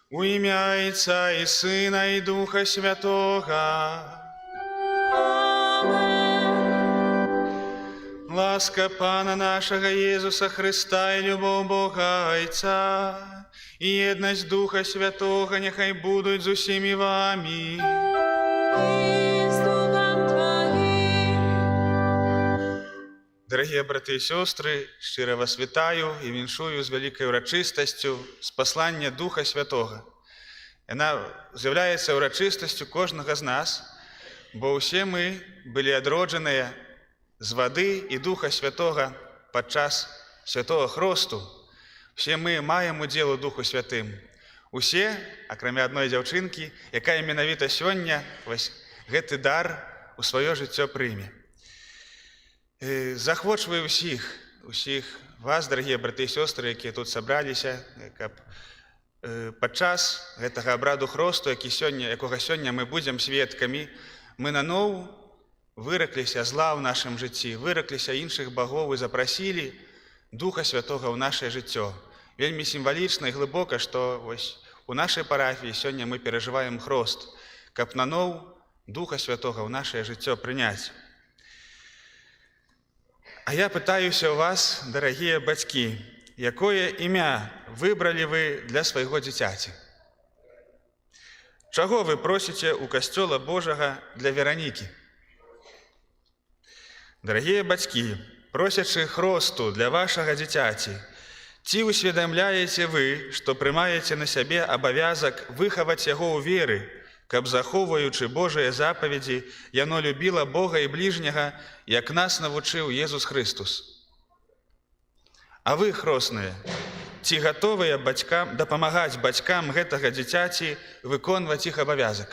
У ім'я Отця і Сина, і Духа Святого. Ласка Пана нашего Иисуса Христа и любовь Бога Отца и єдність Духа Святого нехай будуть з усіми вами. И с Духом Твоим. Дорогі брати і сестри, щиро вас вітаю і віншую з великою урочистостю, з послання Духа Святого. Вона з'являється урочистостю кожного з нас, бо усі ми були одроджені з води і Духа Святого під час Святого Хресту. Всі ми маємо уділ Духу Святим. Усі, окрім одної дівчинки, яка менавіта сьогодні ось гэты дар у своє життя прийме. Захвочую усіх вас, дорогі брати і сестри, які тут зібралися, каб падчас гэтага обраду хресту, якого сьогодні ми будемо свідками, ми наново выракліся зла ў нашым жыцці, выракліся іншых богоў і запрасілі Духа Святого ў наше жыццё. Вельмі сімвалічна і глыбока, што вось у нашай парафіі сёння мы перажываем хрост, каб наново Духа Святого ў наше жыццё прыняць. А я пытаюся ў вас, дарагія бацькі, якое імя выбралі вы для свайго дзіцяці? Чаго вы просіце ў касцёла Божага для Веранікі? Дорогие бацькі, просячы хросту для вашага дзіцяці, ці усведамляеце вы, што прымаеце на сябе абавязак выхаваць яго ў веры, каб, захоўваючы Божыя запаведзі, яно любіла Бога і бліжняга, як нас навучыў Езус Христус? А вы, хросныя, ці гатовыя дапамагаць бацькам гэтага дзіцяці выконваць іх абавязак?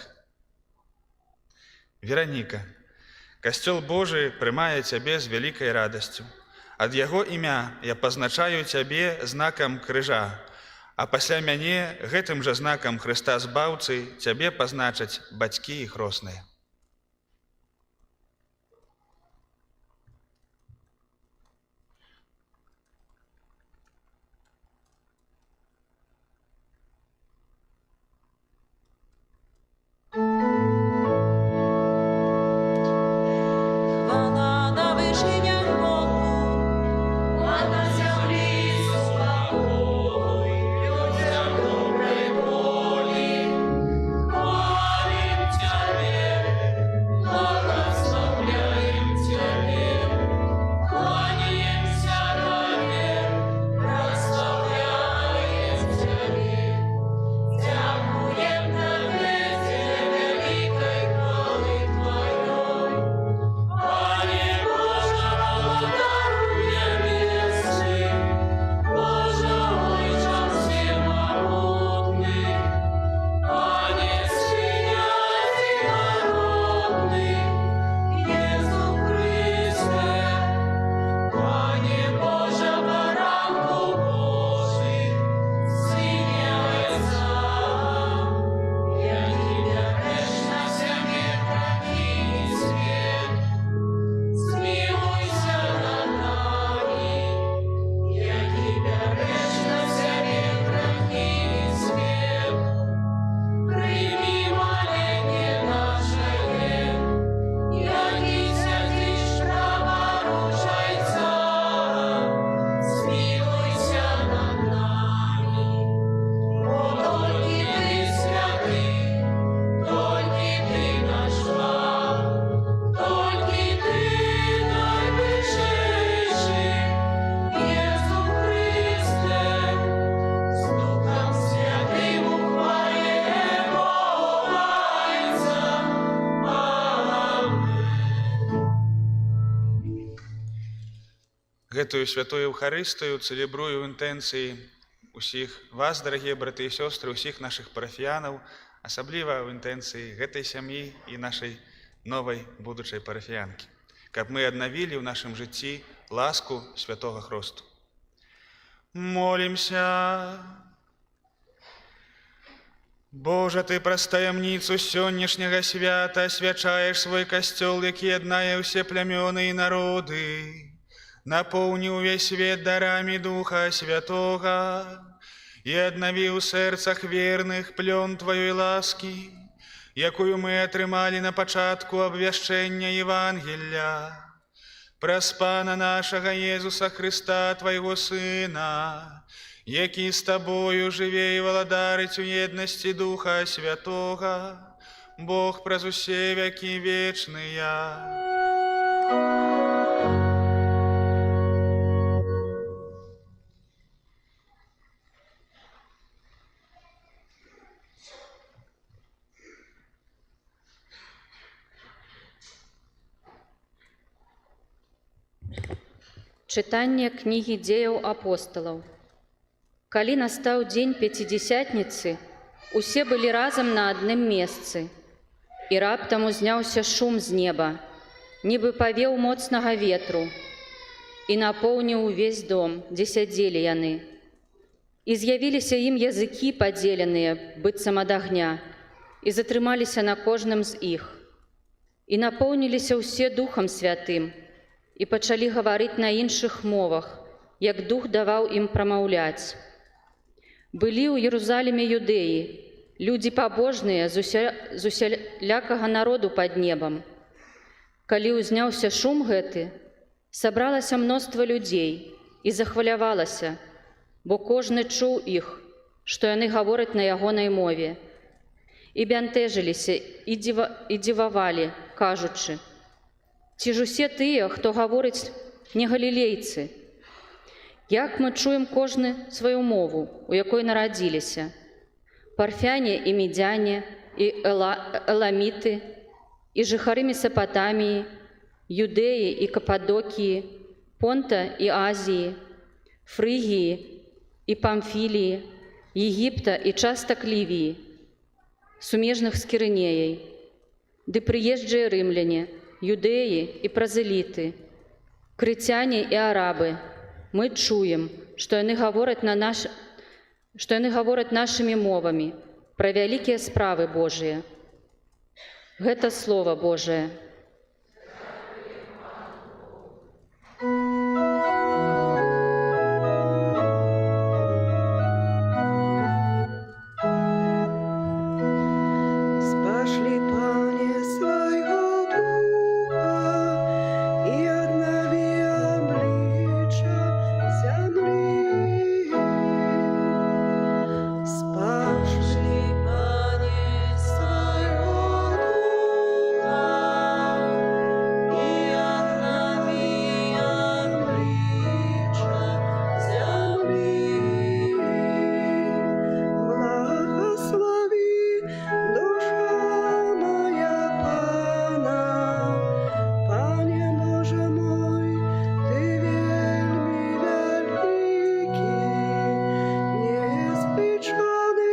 Вераніка, Касцёл Божий прымае цябе з вялікай радасцю. Ад яго імя я пазначаю цябе знакам крыжа, а пасля мяне гэтым жа знакам Хрыста Збаўцы цябе пазначаць бацькі і хросныя. Гэтую святую Евхарыстыю цэлебрую ў інтэнцыі усіх вас, дарагія браты і сёстры, усіх нашых парафіянаў, асабліва ў інтэнцыі гэтай сям'і і нашай новай будучай парафіянкі, каб мы аднавілі ў нашым жыцці ласку святога хросту. Молімся. Божа, Ты праз таямніцу сённяшняга свята асвячаеш свой касцёл, які яднае ўсе плямёны і народы. Напоўні ўвесь свет дарамі Духа Святога и аднаві ў сэрцах верных плён Тваёй ласкі, якую мы атрымалі на пачатку абвяшчэння Евангелля. Праз Пана нашага Езуса Христа, Твайго Сына, які з Табою жыве і валадарыць у еднасці Духа Святога, Бог праз усе вякі вечныя. Чытанне кнігі дзеяў апосталаў. Калі настаў дзень Пяцідзесятніцы, усе былі разам на адным месцы. І раптам узняўся шум з неба, нібы павеў моцнага ветру, і напоўніў увесь дом, дзе сядзелі яны. І з'явіліся ім языкі падзеленыя, быццам ад агня, і затрымаліся на кожным з іх. І напоўніліся ўсе Духам Святым, і пачалі гаварыць на іншых мовах, як Дух даваў ім прамаўляць. Былі ў Єрусаліме юдэі, людзі пабожныя з усялякага народу пад небам. Калі ўзняўся шум гэты, сабралася мноства людзей і захвалявалася, бо кожны чуў іх, што яны гавораць на ягонай мове. І бянтэжыліся, і дзівавалі, кажучы: ці ж усе тыя, хто гаворыць, не галілейцы? Як мы чуем кожны сваю мову, у якой нарадзіліся? Парфяне і мідзяне, і эламіты, і жыхары Месапатаміі, Юдэі і Кападокіі, Понта і Азіі, Фрыгіі і Памфіліі, Егіпта і частак Лівіі, сумежных з Кірынеяй, ды прыезджыя рымляне, юдэі і празеліты, крыцяне і арабы. Мы чуем, што яны гавораць нашымі мовамі пра вялікія справы Божыя. Гэта Слова Божае. Спошли, Пане, своего Духа, и обнови обличья земли. Спошли, Пане, своего Духа, и обнови обличья земли. Благослови, душа моя, Пана, Пане Боже мой, Ты вельми великий, неиспеченный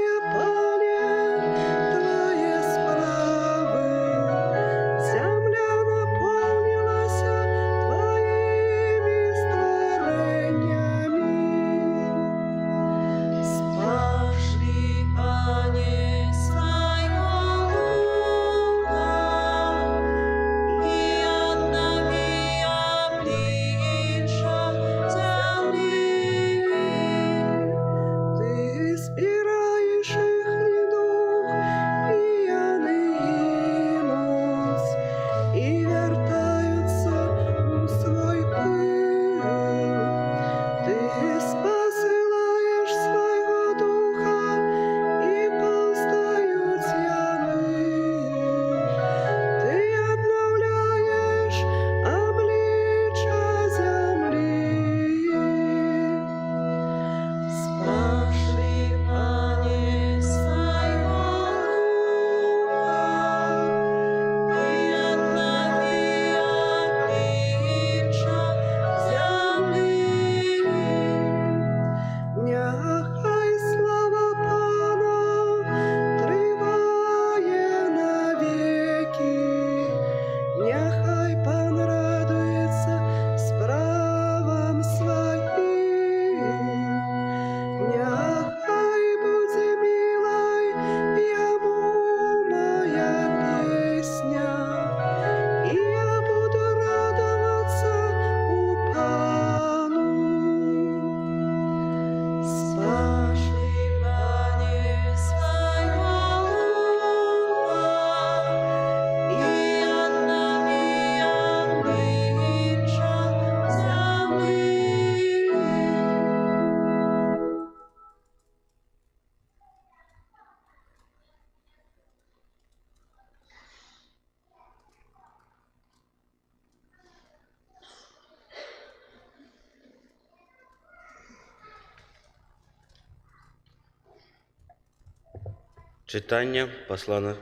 Читання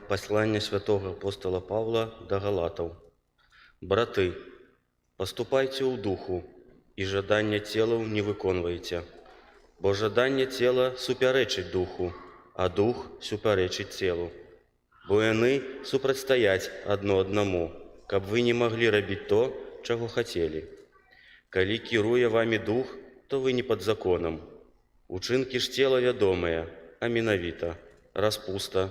послання святого апостола Павла до Галатов. Брати, поступайте у духу, і жадання тіла не виконуйте, бо жадання тіла суперечить духу, а дух суперечить тілу. Бо вони супротстоять одно одному, каб ви не могли робити то, чого хотіли. Коли керує вами дух, то ви не під законом. Учинки ж тіла відомі, а міновіто распуста,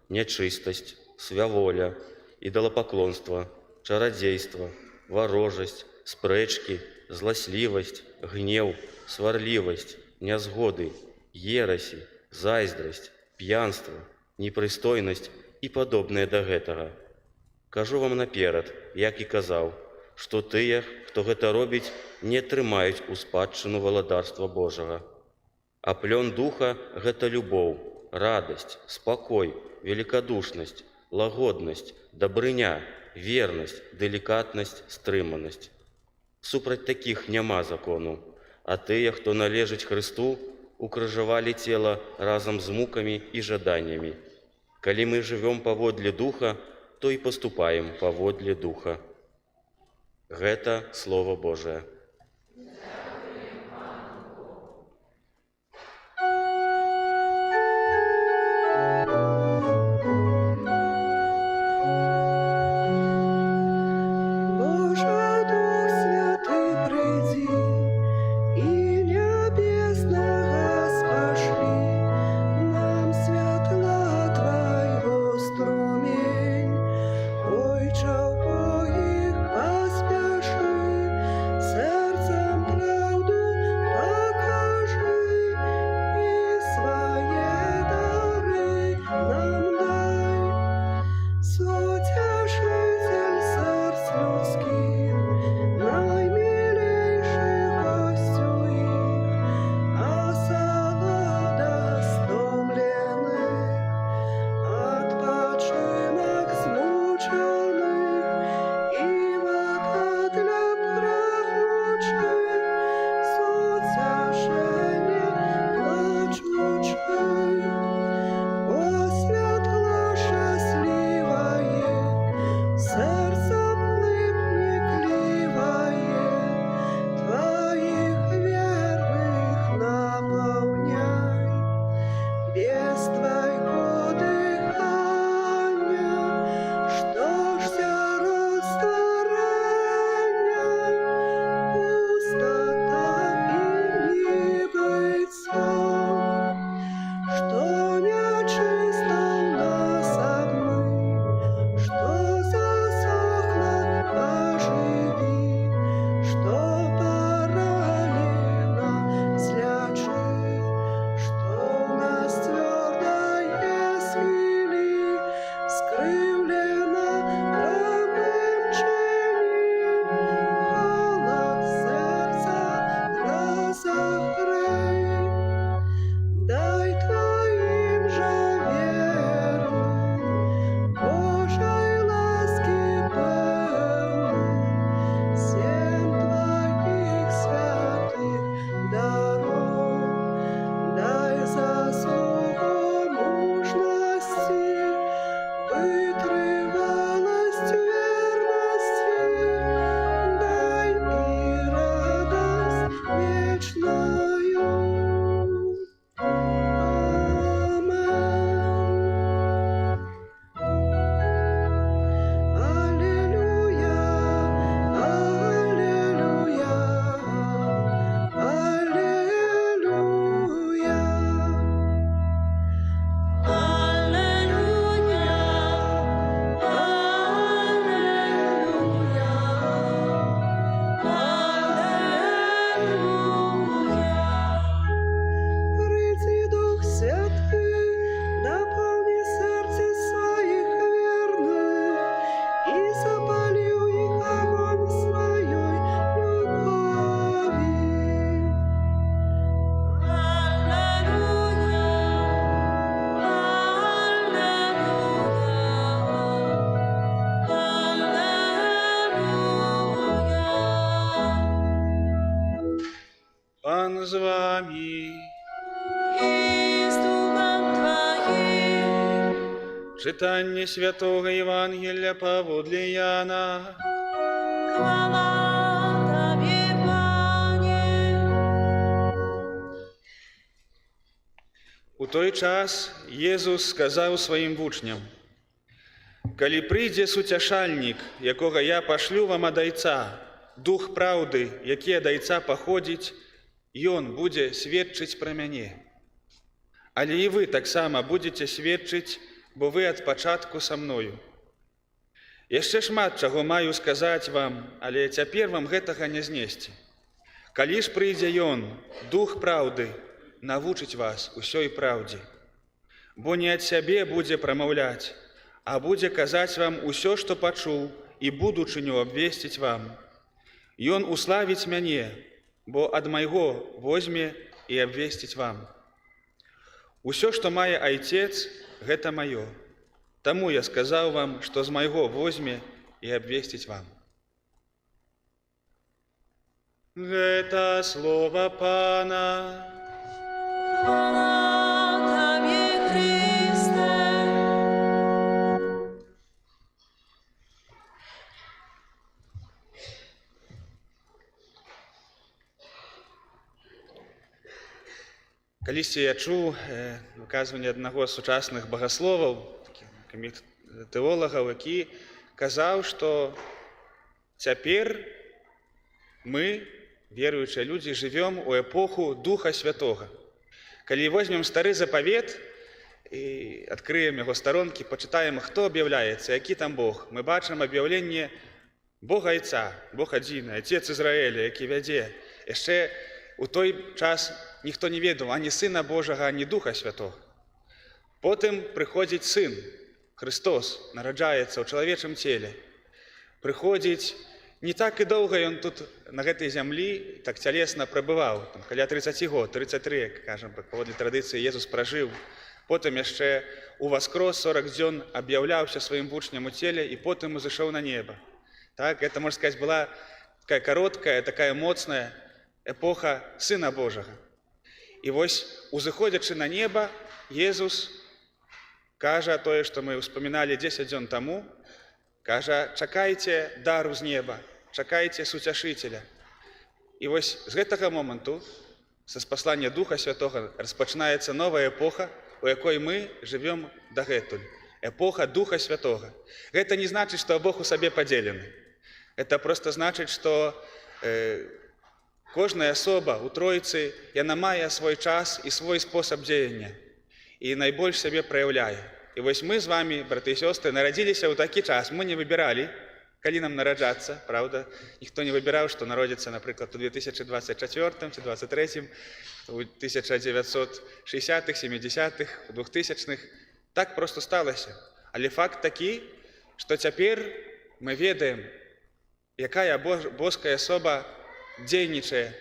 нечистость, сваволя, идолопоклонство, чародейство, ворожесть, спречки, злосливость, гнев, сварливость, незгоды, ереси, зайздрость, пьянство, непристойность и подобное до гэтага. Кажу вам наперад, як і казав, што тыя, хто гэта робіць, не трымаюць у спадчыну валадарства Божага. А плён духа – гэта любоў, радость, спокой, великодушность, лагодность, добрыня, верность, деликатность, стрыманность. Супроть таких няма закону, а тыя, хто належить Христу, укрыжавалі тело разом з муками и жаданиями. Коли мы живем поводле духа, то и поступаем поводле духа. Гэта Слово Божие. Боже, Дух Святый, приди, и небесного спошли, нам светла Твоего струмень. Ойче, в Богих поспеши, сердцем правду покажи, и свои дары нам дай. Сутешитель сердц людских, наимилейший гостю их, осолода стомленных, odpoczynek zmuczonych i вода для прагнучих, утешение плачучих. О, світло щасливое, серце плипникливое, Твоих верных наполняй. Без Твоего дыхания, что ж вся растворения, пустота и небытия. Что нечисто нас обмыть, что засохло, оживи, что поранено, злячи, что нас твердое смели, скривлено правым чини, холод сердца разогрей. Дай Твоим же верным, Божьей ласки полным, всем Твоих святых даров. Дай заслугу мужности, вытривалость верности, дай и радость вечную. Amen. Аллилуйя, аллилуйя, аллилуйя. Приди, Дух Святый, наполни сердце своих верных и запали у их огонь своей любови. Пан з вами. И с Духом Твоим, Читання Святого Євангелія паводле Яна. Хвала Тобі, Пане. У той час Єсус сказав своїм вучням: «Калі прийде суцяшальнік, якого я пошлю вам ад Айца, Дух праўды, які ад Айца паходзіць, ён будзе сведчыць пра мяне. Але і вы таксама будзеце сведчыць, бо вы ад пачатку са мною. Яшчэ шмат чаго маю сказаць вам, але цяпер вам гэтага не знесці. Калі ж прыйдзе ён, Дух праўды, навучыць вас усёй праўдзе. Бо не ад сябе будзе прамаўляць, а будзе казаць вам усё, што пачуў, і будучыню абвесціць вам. Ён уславіць мяне, бо ад майго возьме і абвесціць вам. Усё, што мае Айцец, гэта маё. Таму я сказаў вам, што з майго возьме і абвесціць вам». Гэта слова Пана. Хвала Тобі, Христе. Калісьці я чуў выказванне аднаго з сучасных багасловаў, тэолагаў, які казаў, што цяпер мы, веруючыя людзі, жывём у эпоху Духа Святога. Калі возьмем стары запавет і адкрыем яго старонкі, пачытаем, хто аб'яўляецца, які там Бог, мы бачым аб'яўленне Бога Айца, Бог адзіны, Айцец Ізраіля, які вядзе. Яшчэ у той час ніхто не ведаў ані Сына Божага, ані Духа Святога. Потым прыходзіць Сын, Христос, нараджаецца ў чалавечым целе. Прыходзіць, не так і доўга ён тут на гэтай зямлі так цялесна прабываў, каля 30 год, 33, як кажам, паводле традыцыі Езус пражыў. Потым яшчэ уваскрос 40 дзён аб'яўляўся сваім вучням у целе і потым узышоў на неба. Так, гэта, можна сказаць, была такая кароткая, такая моцная эпоха Сына Божага. І вось, узыходзячы на неба, Езус кажа тое, што мы ўспаміналі 10 дзён таму, кажа: чакайце дару з неба, чакайце суцяшыцеля. І вось з гэтага моманту, са спаслання Духа Святога, распачынаецца новая эпоха, у якой мы жывём дагэтуль. Эпоха Духа Святога. Гэта не значыць, што Бог у сабе падзелены. Гэта проста значыць, што кожная асоба у Тройцы, яна мае свой час і свой спосаб дзеяння. І найбольш сябе праяўляе. І вось мы з вамі, браты і сёстры, нарадзіліся ў такі час. Мы не выбіралі, калі нам нараджацца, правда? Ніхто не выбіраў, што народзіцца, напрыклад, у 2024 ці 2023, у 1960-х, 70-х, у 2000-х. Так проста сталася. Але факт такі, што цяпер мы ведаем, якая боская асоба дзейнічае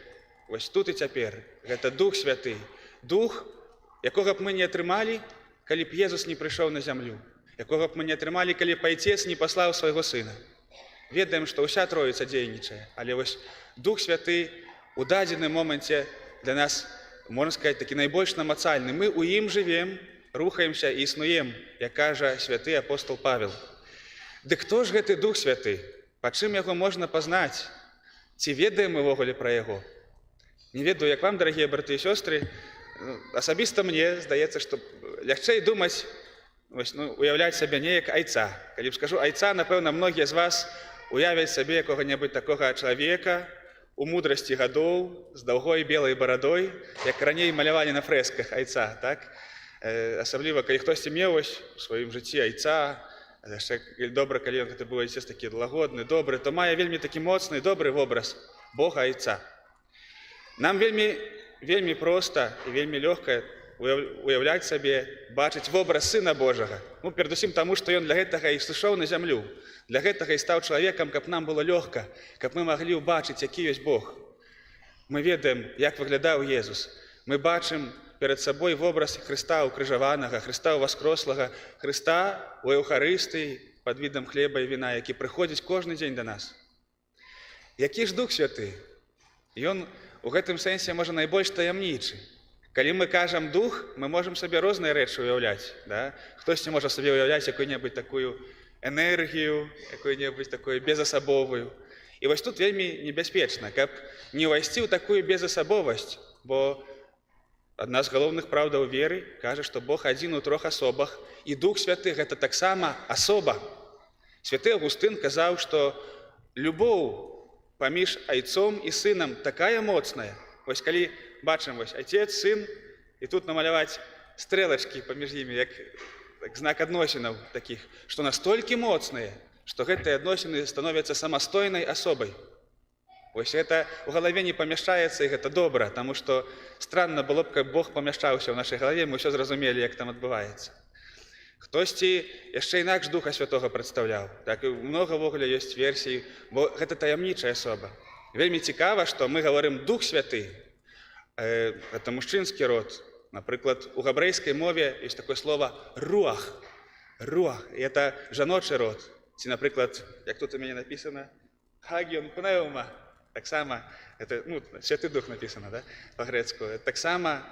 вось тут і цяпер. Гэта Дух Святы. Дух, якога б мы не атрымалі, калі б Езус не прыйшоў на зямлю, якога б мы не атрымалі, калі б Айцец не паслаў свайго Сына. Ведаем, што ўся Троіца дзейнічае, але вось Дух Святы у дадзеным моманце для нас, можна сказаць, такі найбольш намацальны. Мы ў ім жывем, рухаемся і існуем, як кажа святы апостол Павел. Дык хто ж гэты Дух Святы? Па чым яго можна пазнаць? Ці ведаем мы ўвогуле пра яго? Не ведаю, як вам, дарагія браты і сёстры, асабіста мне здаецца, што лягчэй думаць, уяўляць сабе неяк Айца. Калі б скажу Айца, напэўна, многія з вас уявяць сабе якога-небудзь такога чалавека у мудрасці гадоў, з даўгой белай барадой, як раней малявалі на фрэсках Айца, так? Асабліва, калі хтосьці меў у сваім жыцці Айца, яшчэ добра, калі ён гэта быў Айцец такі лагодны, добры, то мае вельмі такі моцны, добры вобраз Бога Айца. Нам вельмі проста і вельмі лёгка уяўляць сабе, бачыць вобраз Сына Божага. Перадусім таму, што ён для гэтага і сышоў на зямлю. Для гэтага і стаў чалавекам, каб нам было лёгка, каб мы маглі ўбачыць, які ёсць Бог. Мы ведаем, як выглядаў Езус. Мы бачым перад сабой вобраз Хрыста укрыжаванага, Хрыста ўваскрослага, Хрыста у Еўхарыстыі пад відам хлеба і віна, які прыходзіць кожны дзень да нас. Які ж Дух Святы? Ён у гэтым сэнсе, можа, найбольш таямнічы. Калі мы кажам дух, мы можам сабе розныя рэчы ўяўляць. Да? Хтосьці можа сабе ўяўляць якую-небудзь такую энергію, якую-небудзь такую безасабовую. І вось тут вельмі небяспечна, каб не ўвайсці ў такую безасабовасць, бо адна з галоўных праўдаў веры кажа, што Бог адзін у трох асобах, і Дух Святы гэта таксама асоба. Святы Аўгустын казаў, што любоў паміж айцом і сынам такая моцная. Вось калі бачым вось айцец, сын, і тут намаляваць стрэлачкі паміж імі, як знак адносінаў такіх, што настолькі моцныя, што гэтыя адносіны становяцца самастойнай асобай. Вось гэта ў галаве не памяшчаецца, і гэта добра, таму што странна было б, каб Бог памяшчаўся ў нашай галаве, мы ўсё зразумелі, як там адбываецца. Хтосьці яшчэ інакш Духа Святога прадстаўляў. Так, многа ввогуле ёсць версій, бо гэта таямнічая асоба. Вельмі цікава, што мы гаворым Дух Святы. Гэта мужчынскі род. Напрыклад, у габрэйскай мове ёсць такое слово руах. Руах. І это жаночы род. Ці, напрыклад, як тут у мяне напісана, хагіон пнеума. Таксама, это, Святы Дух напісана, да? Па-грэцку. Таксама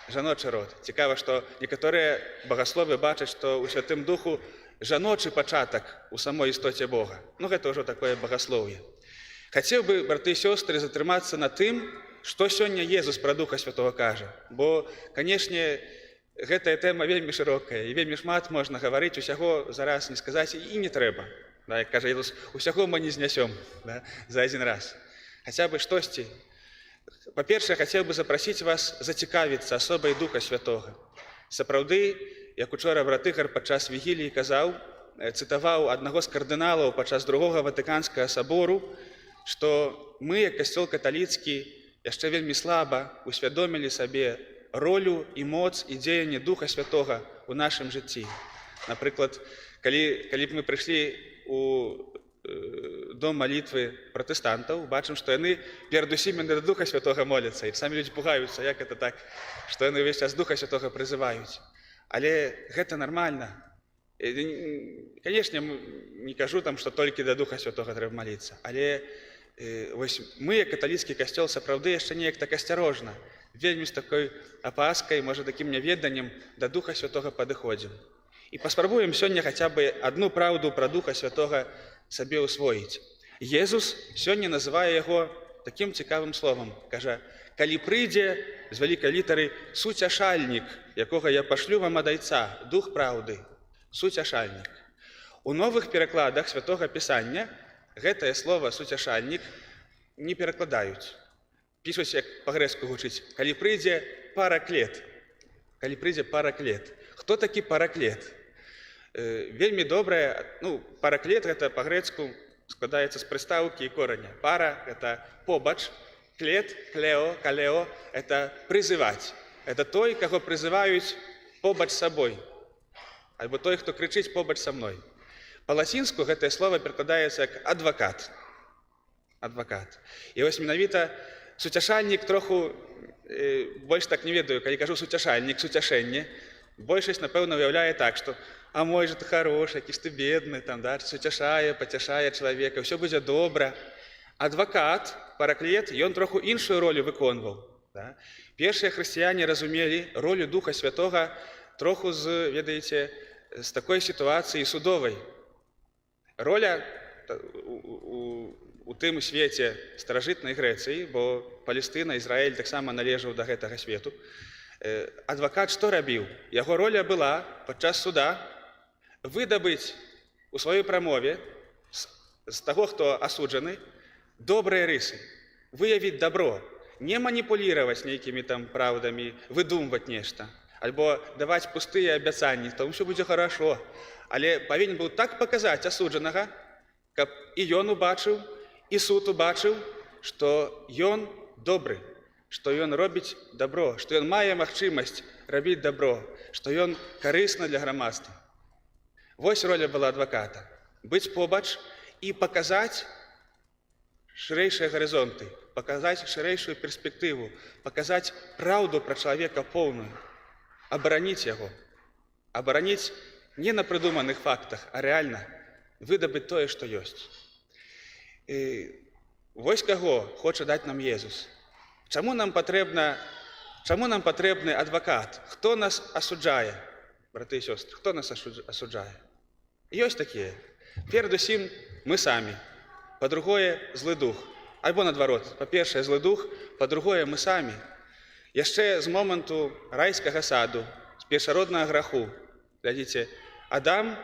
жаночы род. Цікава, што некаторыя багасловы бачаць, што ў Святым Духу жаночы пачатак у самой істоце Бога. Гэта ўжо такое багаслоўе. Хацеў бы, браты і сёстры, затрымацца на тым, што сёння Езус пра Духа Святога кажа. Бо, канешне, гэтая тэма вельмі шырокая, і вельмі шмат можна гаварыць, усяго зараз не сказаць, і не трэба. Да, як кажа Езус, усяго мы не знясём, да, за адзін раз. Хаця бы штосьці. Па-першае, хацеў бы запрасіць вас зацікавіцца асобай Духа Святога. Сапраўды, як учора брат Ігар падчас вігіліі казаў, цытаваў аднаго з кардыналаў падчас другога Ватыканскага сабору, што мы, як касцёл каталіцкі, яшчэ вельмі слаба усвядомілі сабе ролю і моц і дзеянне Духа Святога ў нашым жыцці. Напрыклад, калі б мы прыйшлі у дом малітвы пратэстантаў, бачым, што яны перадусім да Духа Святога моляцца, і самі людзі пугаюцца, як это так, што яны ўвесь час Духа Святога прызываюць. Але гэта нармальна. Канешне, не кажу там, што толькі да Духа Святога трэба маліцца, але вось мы, як каталіцкі касцёл, сапраўды яшчэ неяк так асцярожна, вельмі з такой апаскай, можа, такім няведаннем да Духа Святога падыходзім. І паспрабуем сёння хаця бы адну праўду пра Духа Святога сабе ўсвоіць. Езус сёння называе яго такім цікавым словам. Кажа, калі прыйдзе з вялікай літары суцяшальнік, якога я пашлю вам ад Айца, Дух праўды, суцяшальнік. У новых перакладах Святога Пісання гэтае слово суцяшальнік не перакладаюць. Пішуць, як па-грэцку гучыць, калі прыйдзе параклет. Калі прыйдзе параклет. Хто такі параклет? Вельмі добрае, параклет гэта па-грэцку складаецца з прыстаўкі і кораня. Пара гэта побач, клет, клео, калео это прызываць. Это той, каго прызываюць побач з сабой. Альбо той, хто крычыць побач са мной. Па-лацінску гэтае слово перакладаецца як адвакат. Адвакат. І вось менавіта суцяшальнік троху больш так не ведаю, калі кажу суцяшальнік, суцяшэнне, большасць, напэўна, уяўляе так, што а мой же ты хороший, які ж ты бедны, там, да, суцяшае, пацяшае чалавека, ўсё будзе добра. Адвакат, параклет, ён троху іншую ролю выконваў. Да? Першыя хрысціяне разумелі ролю Духа Святога троху ведаеце, з такой сітуацыі судовай. Роля у тым свеце старажытнай Грэцыі, бо Палестына, Ізраіль таксама належаў да гэтага свету. Адвакат што рабіў? Яго роля была падчас суда выдабыць у сваёй прамове з таго, хто асуджаны, добрыя рысы, выявіць дабро, не маніпуліраваць нейкімі там праўдамі, выдумваць нешта, альбо даваць пустыя абяцанні, то ўсё будзе хорошо. Але павінен быў так паказаць асуджанага, каб і ён убачыў, і суд убачыў, што ён добры, што ён робіць дабро, што ён мае магчымасць рабіць дабро, што ён карысны для грамадства. Вось роля была адваката. Быць побач і паказаць шырэйшыя гарызонты, паказаць шырэйшую перспектыву, паказаць праўду пра чалавека поўную, абараніць яго, абараніць не на прыдуманых фактах, а рэальна выдабыць тое, што ёсць. Вось каго хоча даць нам Езус. Чаму нам патрэбна чаму нам патрэбны адвакат? Хто нас асуджае? Браты і сёстры, хто нас асуджае? Ёсць такія. Перадусім, мы самі. Па-другое, злы дух. Альбо наадварот, па-першае, злы дух, па-другое, мы самі. Яшчэ з моманту райскага саду, з першароднага граху, глядзіце, Адам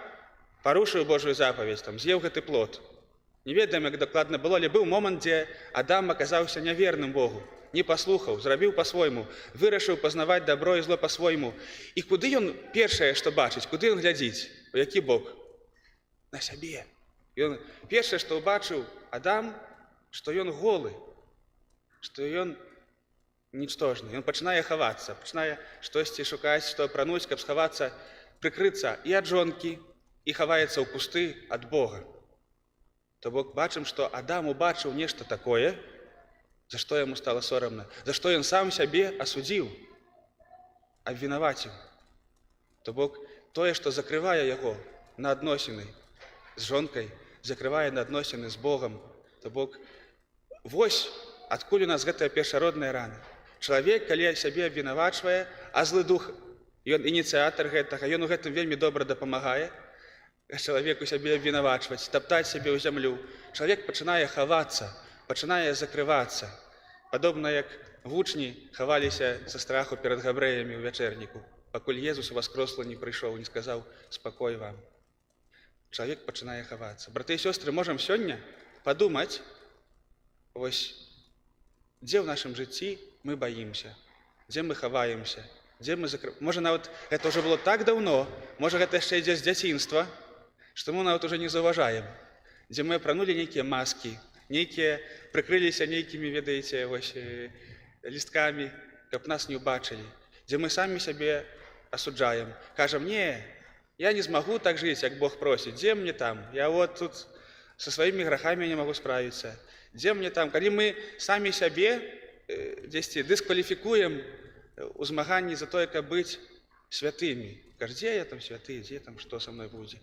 парушыў Божую запаведь, з'еў гэты плод. Не ведаем, як дакладна было, але быў момант, дзе Адам аказаўся няверным Богу, не паслухаў, зрабіў па-свойму, вырашыў пазнаваць дабро і зло па-свойму. І куды ён першае, што бачыць, куды ён глядзіць? У які бок? На сябе. Ён першае, што ўбачыў Адам, што ён голы, што ён нічтожны. Ён пачынае хавацца, пачынае штосьці шукаць, што апрануць, каб схавацца, прыкрыцца і ад жонкі, і хаваецца ў кусты ад Бога. То бок бачым, што Адам убачыў нешта такое, за што яму стала сорамна, за што ён сам сябе асудзіў, абвінаваціў. То бок тое, што закрывае яго на адносіны з жонкай, закрывае на адносіны з Богам. То бок вось адкуль у нас гэтая першародная рана. Чалавек, калі сябе абвінавачвае, а злы дух, ён ініцыятар гэтага, ён у гэтым вельмі добра дапамагае, чалавеку сябе абвінавачваць, таптаць сябе ў зямлю. Чалавек пачынае хавацца, пачынае закрывацца. Падобна як вучні хаваліся са страху перад габрэямі ў вячэрніку, пакуль Езус уваскросла не прыйшоў, не сказаў «спакой вам». Чалавек пачынае хавацца. Браты і сёстры, можам сёння падумаць, вось, дзе ў нашым жыцці мы баімся, дзе мы хаваемся, дзе мы закрываем. Можа, нават гэта ўжо было так даўно, можа, гэта яшчэ ідзе з дзяцінства, што мы нават уже не заўважаем, дзе мы апранулі нейкія маскі, нейкія прыкрыліся нейкімі, ведаеце, вось, лісткамі, каб нас не ўбачылі, дзе мы самі сябе асуджаем. Кажам, не, я не змагу так жыць, як Бог просіць, дзе мне там, я вот тут са сваімі грахамі не магу справіцца, дзе мне там, калі мы самі сябе дзесьці дыскваліфікуем у змаганні за тое, каб быць святымі. Кажа, дзе я там святы, дзе там, што са мной будзе?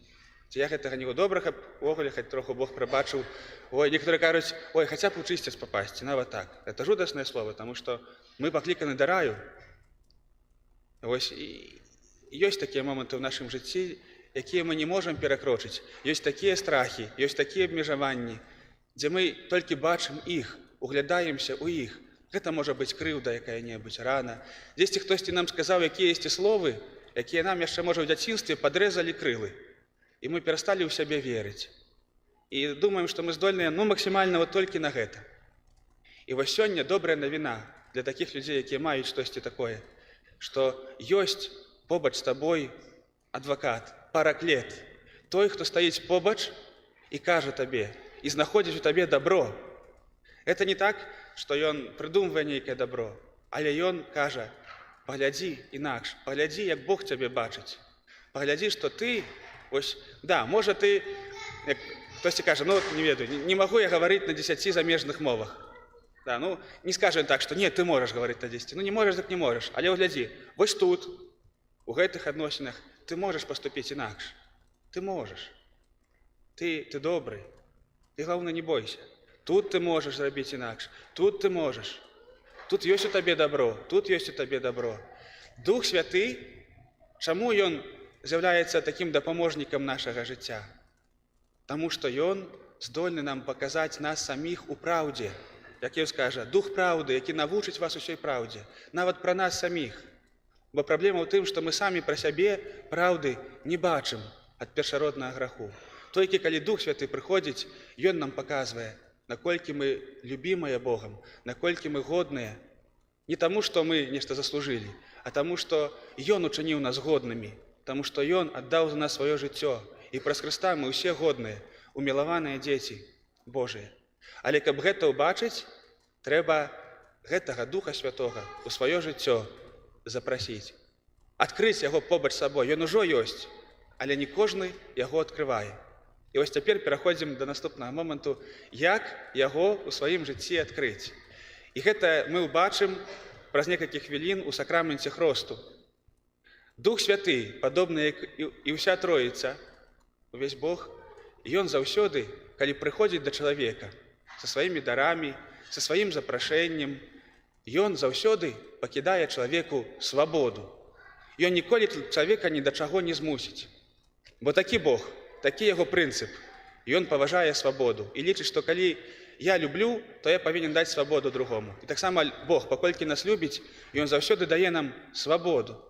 Ці я гэтага не добра, каб увогуле хоць троху Бог прабачыў. Ой, некаторыя кажуць, ой, хаця б у чысцяць папасці, нават так. Это жудасныя словы, таму што мы пакліканы да раю. Вось, ёсць такія моманты ў нашым жыцці, якія мы не можам перакрочыць. Ёсць такія страхі, ёсць такія абмежаванні, дзе мы толькі бачым іх, углядаемся ў іх. Гэта можа быць крыўда якая-небудзь, рана. Дзесьці хтосьці нам сказаў якіясьці словы, якія нам яшчэ, можа, ў дзяцінстве падрэзалі крылы. І мы перасталі ў сябе верыць. І думаем, што мы здольныя, максімальна вот толькі на гэта. І вось сёння добрая навіна для такіх людзей, якія маюць штосьці такое, што ёсць побач з табой адвакат, параклет, той, хто стаіць побач і кажа табе, і знаходзіць у табе дабро. Гэта не так, што ён прыдумвае нейкае дабро, але ён кажа, паглядзі інакш, паглядзі, як Бог цябе бачыць. Паглядзі, што ты, вось, да, можа ты, як хтосьці кажа, не ведаю, не магу я гаварыць на 10 замежных мовах. Да, не скажа ён так, што не, ты можаш гаварыць на 10, не можаш, так не можаш. Але глядзі, вось тут, у гэтых адносінах, ты можаш паступіць інакш. Ты можаш. Ты добры. Ты, главное, не бойся. Тут ты можаш зрабіць інакш. Тут ты можаш. Тут ёсць у табе дабро. Тут ёсць у табе дабро. Дух Святы, чаму ён з'яўляецца такім дапаможнікам нашага жыцця? Таму што ён здольны нам паказаць нас саміх у праўдзе. Як ён скажа, дух праўды, які навучыць вас усёй праўдзе, нават пра нас саміх. Бо праблема ў тым, што мы самі пра сябе праўды не бачым ад першароднага граху. Толькі калі Дух Святы прыходзіць, ён нам паказвае, наколькі мы любімыя Богам, наколькі мы годныя. Не таму, што мы нешта заслужылі, а таму, што ён учыніў нас годнымі, таму што ён аддаў за нас сваё жыццё. І праз Хрыста мы ўсе годныя, умілаваныя дзеці Божыя. Але каб гэта ўбачыць, трэба гэтага Духа Святога ў сваё жыццё запрасіць. Адкрыць яго побач з сабой. Ён ужо ёсць, але не кожны яго адкрывае. І вось цяпер пераходзім да наступнага моманту, як яго ў сваім жыцці адкрыць. І гэта мы ўбачым праз некалькі хвілін у сакраменце хросту. Дух Святы, падобны як і ўся Троіца, увесь Бог, ён заўсёды, калі прыходзіць да чалавека, са сваімі дарамі, са сваім запрашэннем, ён заўсёды пакідае чалавеку свабоду. Ён ніколі чалавека ні да чаго не змусіць. Бо такі Бог, такі яго прынцып. Ён паважае свабоду і лічыць, што калі я люблю, то я павінен даць свабоду другому. І таксама Бог, паколькі нас любіць, ён заўсёды дае нам свабоду.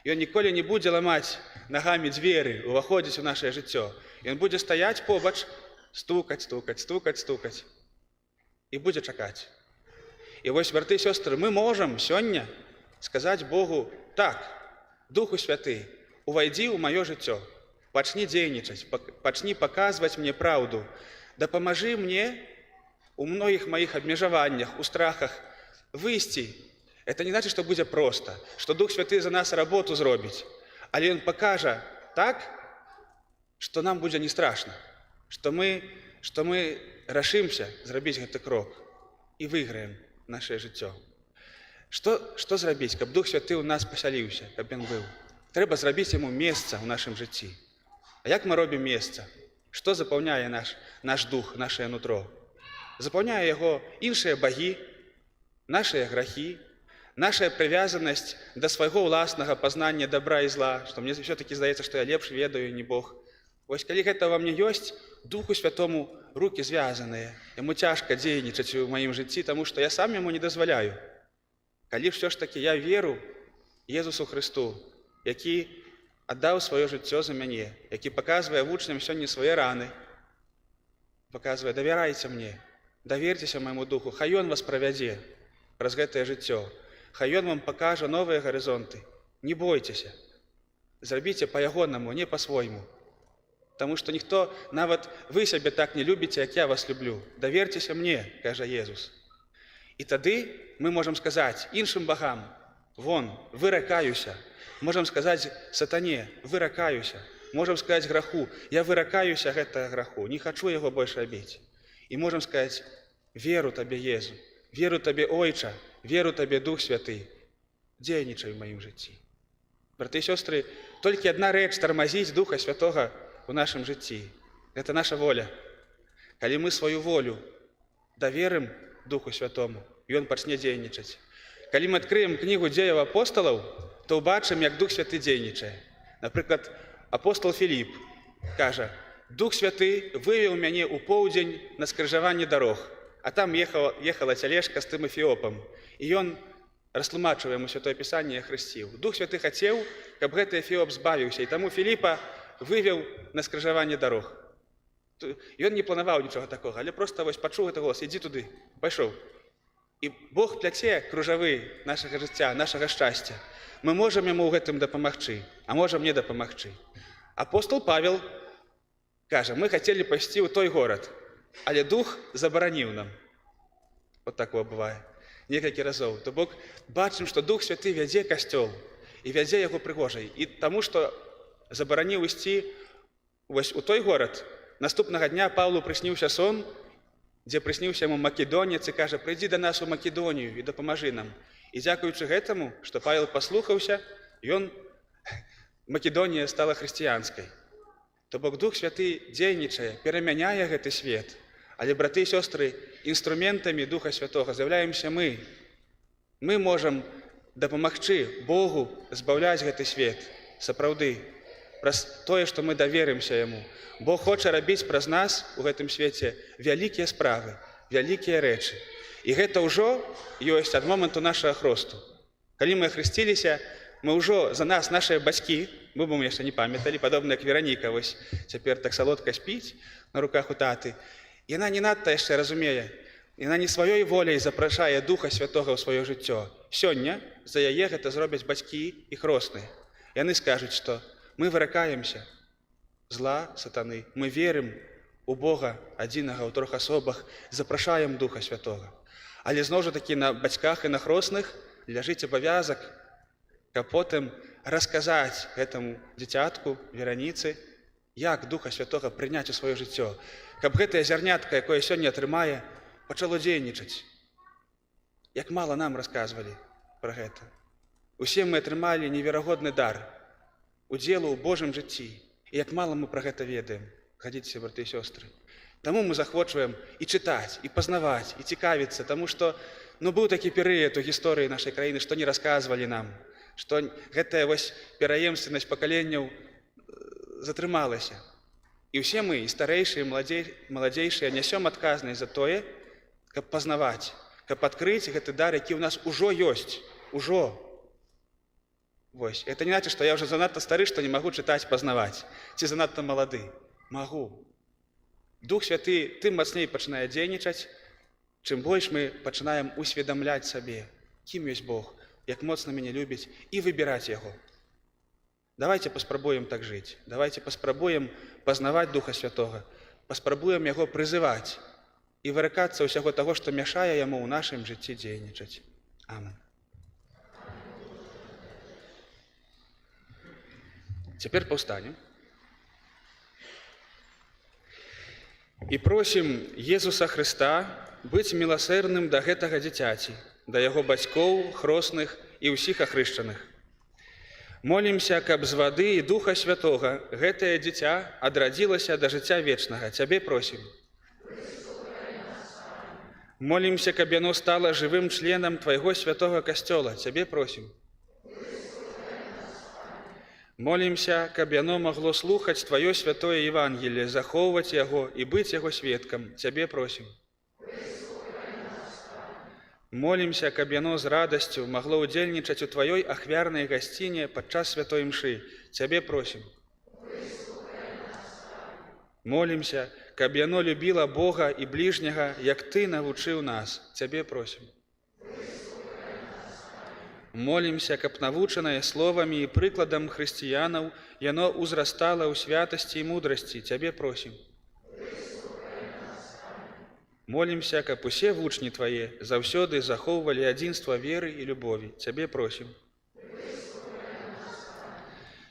Ён ніколі не будзе ламаць нагамі дзверы, уваходзіць у нашае жыццё. Ён будзе стаяць побач, стукаць, і будзе чакаць. І вось, браты і сёстры, мы можам сёння сказаць Богу: так, Духу Святы, увайдзі ў маё жыццё, пачні дзейнічаць, пачні паказваць мне праўду, дапамажы мне у многіх маіх абмежаваннях, у страхах выйсці. Это не значит, што будзе проста, што Дух Святы за нас работу зробіць, але ён пакажа так, што нам будзе не страшна, што мы рашымся зрабіць гэты крок і выйграем нашае жыццё. Што зрабіць, каб Дух Святы ў нас пасяліўся, каб ён быў? Трэба зрабіць яму месца ў нашым жыцці. А як мы робім месца? Што запаўняе наш дух, нашае нутро? Запаўняе яго іншыя багі, нашыя грахі, наша прывязанасць да свайго ўласнага пазнання добра і зла, што мне ўсё-такі здаецца, што я лепш ведаю, не Бог. Вось калі гэта ва мне ёсць, Духу Святому рукі звязаныя, яму цяжка дзейнічаць у маім жыцці, таму што я сам яму не дазваляю. Калі ўсё ж такі я веру Езусу Хрысту, які аддаў сваё жыццё за мяне, які паказвае вучням сёння свае раны, паказвае: давярайце мне, даверцеся майму Духу, хай ён вас правядзе праз гэтае жыццё, хай ён вам пакажа новыя гарызонты. Не бойцеся, зрабіце па-ягонаму, не па-свойму. Таму што ніхто, нават вы сябе так не любіце, як я вас люблю. Даверцеся мне, кажа Езус. І тады мы можам сказаць іншым багам: вон, выракаюся. Можам сказаць сатане: выракаюся. Можам сказаць граху: я выракаюся гэтага граху, не хачу яго больш рабіць. І можам сказаць: веру табе, Езу, веру табе, Ойча, веру табе, Дух Святы, дзейнічай у маім жыцці. Браты і сёстры, толькі адна рэч тармазіць Духа Святога у нашым жыцці. Гэта наша воля. Калі мы сваю волю даверым Духу Святому, ён пачне дзейнічаць. Калі мы адкрыем кнігу дзеяў апосталаў, то ўбачым, як Дух Святы дзейнічае. Напрыклад, апостол Філіп кажа: Дух Святы вывеў мяне ў поўдзень на скрыжаванне дарог, а там ехала цялежка з тым Эфіопам, і ён растлумачыў яму Святое Пісанне, хрысціў. Дух Святы хацеў, каб гэты Эфіоп збавіўся, і таму Філіпа вывеў на скрыжаванне дарог. Ён не планаваў нічога такога, але проста вось пачуў гэты голас: ідзі туды, пайшоў. І Бог пляце кружавы нашага жыцця, нашага шчасця. Мы можам яму ў гэтым дапамагчы, а можам не дапамагчы. Апостол Павел кажа: мы хацелі пайсці ў той горад, але Дух забараніў нам. Вот такое бывае некалькі разоў. То бок бачым, што Дух Святы вядзе касцёл і вядзе яго прыгожай. І таму, што забараніў ісці вось у той горад, наступнага дня Павлу прысніўся сон, дзе прысніўся яму македонец і кажа: прыйдзі да нас у Македонію і дапамажы нам. І дзякуючы гэтаму, што Павел паслухаўся, Македонія стала хрысціянскай. То бок Дух Святы дзейнічае, перамяняе гэты свет. Але, браты і сёстры, інструментамі Духа Святога з'яўляемся мы. Мы можам дапамагчы Богу збаўляць гэты свет. Сапраўды, праз тое, што мы даверымся яму. Бог хоча рабіць праз нас у гэтым свеце вялікія справы, вялікія рэчы. І гэта ўжо ёсць ад моманту нашага хросту. Калі мы ахрысціліся, мы ўжо за нас, нашыя бацькі, мы б яшчэ не памяталі, падобна як Вераніка, вось цяпер так салодка спіць на руках у таты. Яна не надта яшчэ разумее, яна не сваёй воляй запрашае Духа Святога ў сваё жыццё. Сёння за яе гэта зробяць бацькі і хросныя. Яны скажуць, што мы выракаемся зла, сатаны, мы верым у Бога адзінага ў трох асобах, запрашаем Духа Святога. Але зноў жа такі на бацьках і на хросных ляжыць абавязак, каб потым расказаць гэтаму дзіцятку, Вераніцы, як Духа Святога прыняць у сваё жыццё, каб гэтае зярнятка, якое сёння атрымае, пачало дзейнічаць. Як мала нам расказвалі пра гэта. Усе мы атрымалі неверагодны дар удзелу ў Божым жыцці. І як мала мы пра гэта ведаем. Гадзіцеся, браты і сёстры. Таму мы захвочваем і чытаць, і пазнаваць, і цікавіцца, таму што быў такі перыяд у гісторыі нашай краіны, што не расказвалі нам, што гэтая вось пераемственнасць пакаленняў затрымалася. І ўсе мы, і старэйшыя, і маладзейшыя, нясём адказнасць за тое, каб пазнаваць, каб адкрыць гэты дар, які ў нас ужо ёсць, ужо. Вось, это не значит, што я ўжо занадта стары, што не магу чытаць, пазнаваць, ці занадта малады. Магу. Дух Святы тым мацней пачынае дзейнічаць, чым больш мы пачынаем усведамляць сабе, кім ёсць Бог, як моцна мяне любіць, і выбіраць яго. Давайте паспрабуем так жыць, давайте паспрабуем пазнаваць Духа Святога, паспрабуем яго прызываць і выракацца ўсяго таго, што мяшае яму ў нашым жыцці дзейнічаць. Амен. Цяпер паўстанем і просім Езуса Хрыста быць міласэрным да гэтага дзіцяці, да яго бацькоў, хросных і ўсіх ахрышчаных. Молімся, каб з вады і Духа Святога гэтае дзіця адрадзілася да жыцця вечнага. Цябе просім. Молімся, каб яно стала жывым членам Твайго святога касцёла. Цябе просім. Молімся, каб яно магло слухаць Тваё святое Евангелие, захоўваць яго і быць яго сведкам. Цябе просім. Молімся, каб яно з радасцю магло ўдзельнічаць у Тваёй ахвярнай гасціне падчас святой імшы. Цябе просім. Молімся, каб яно любіла Бога і бліжняга, як Ты навучыў нас. Цябе просім. Молімся, каб навучанае словамі і прыкладам хрысціянаў яно ўзрастала ў святасці і мудрасці. Цябе просім. Молімся, каб усе вучні Твае заўсёды захоўвалі адзінства веры і любові. Цябе просім.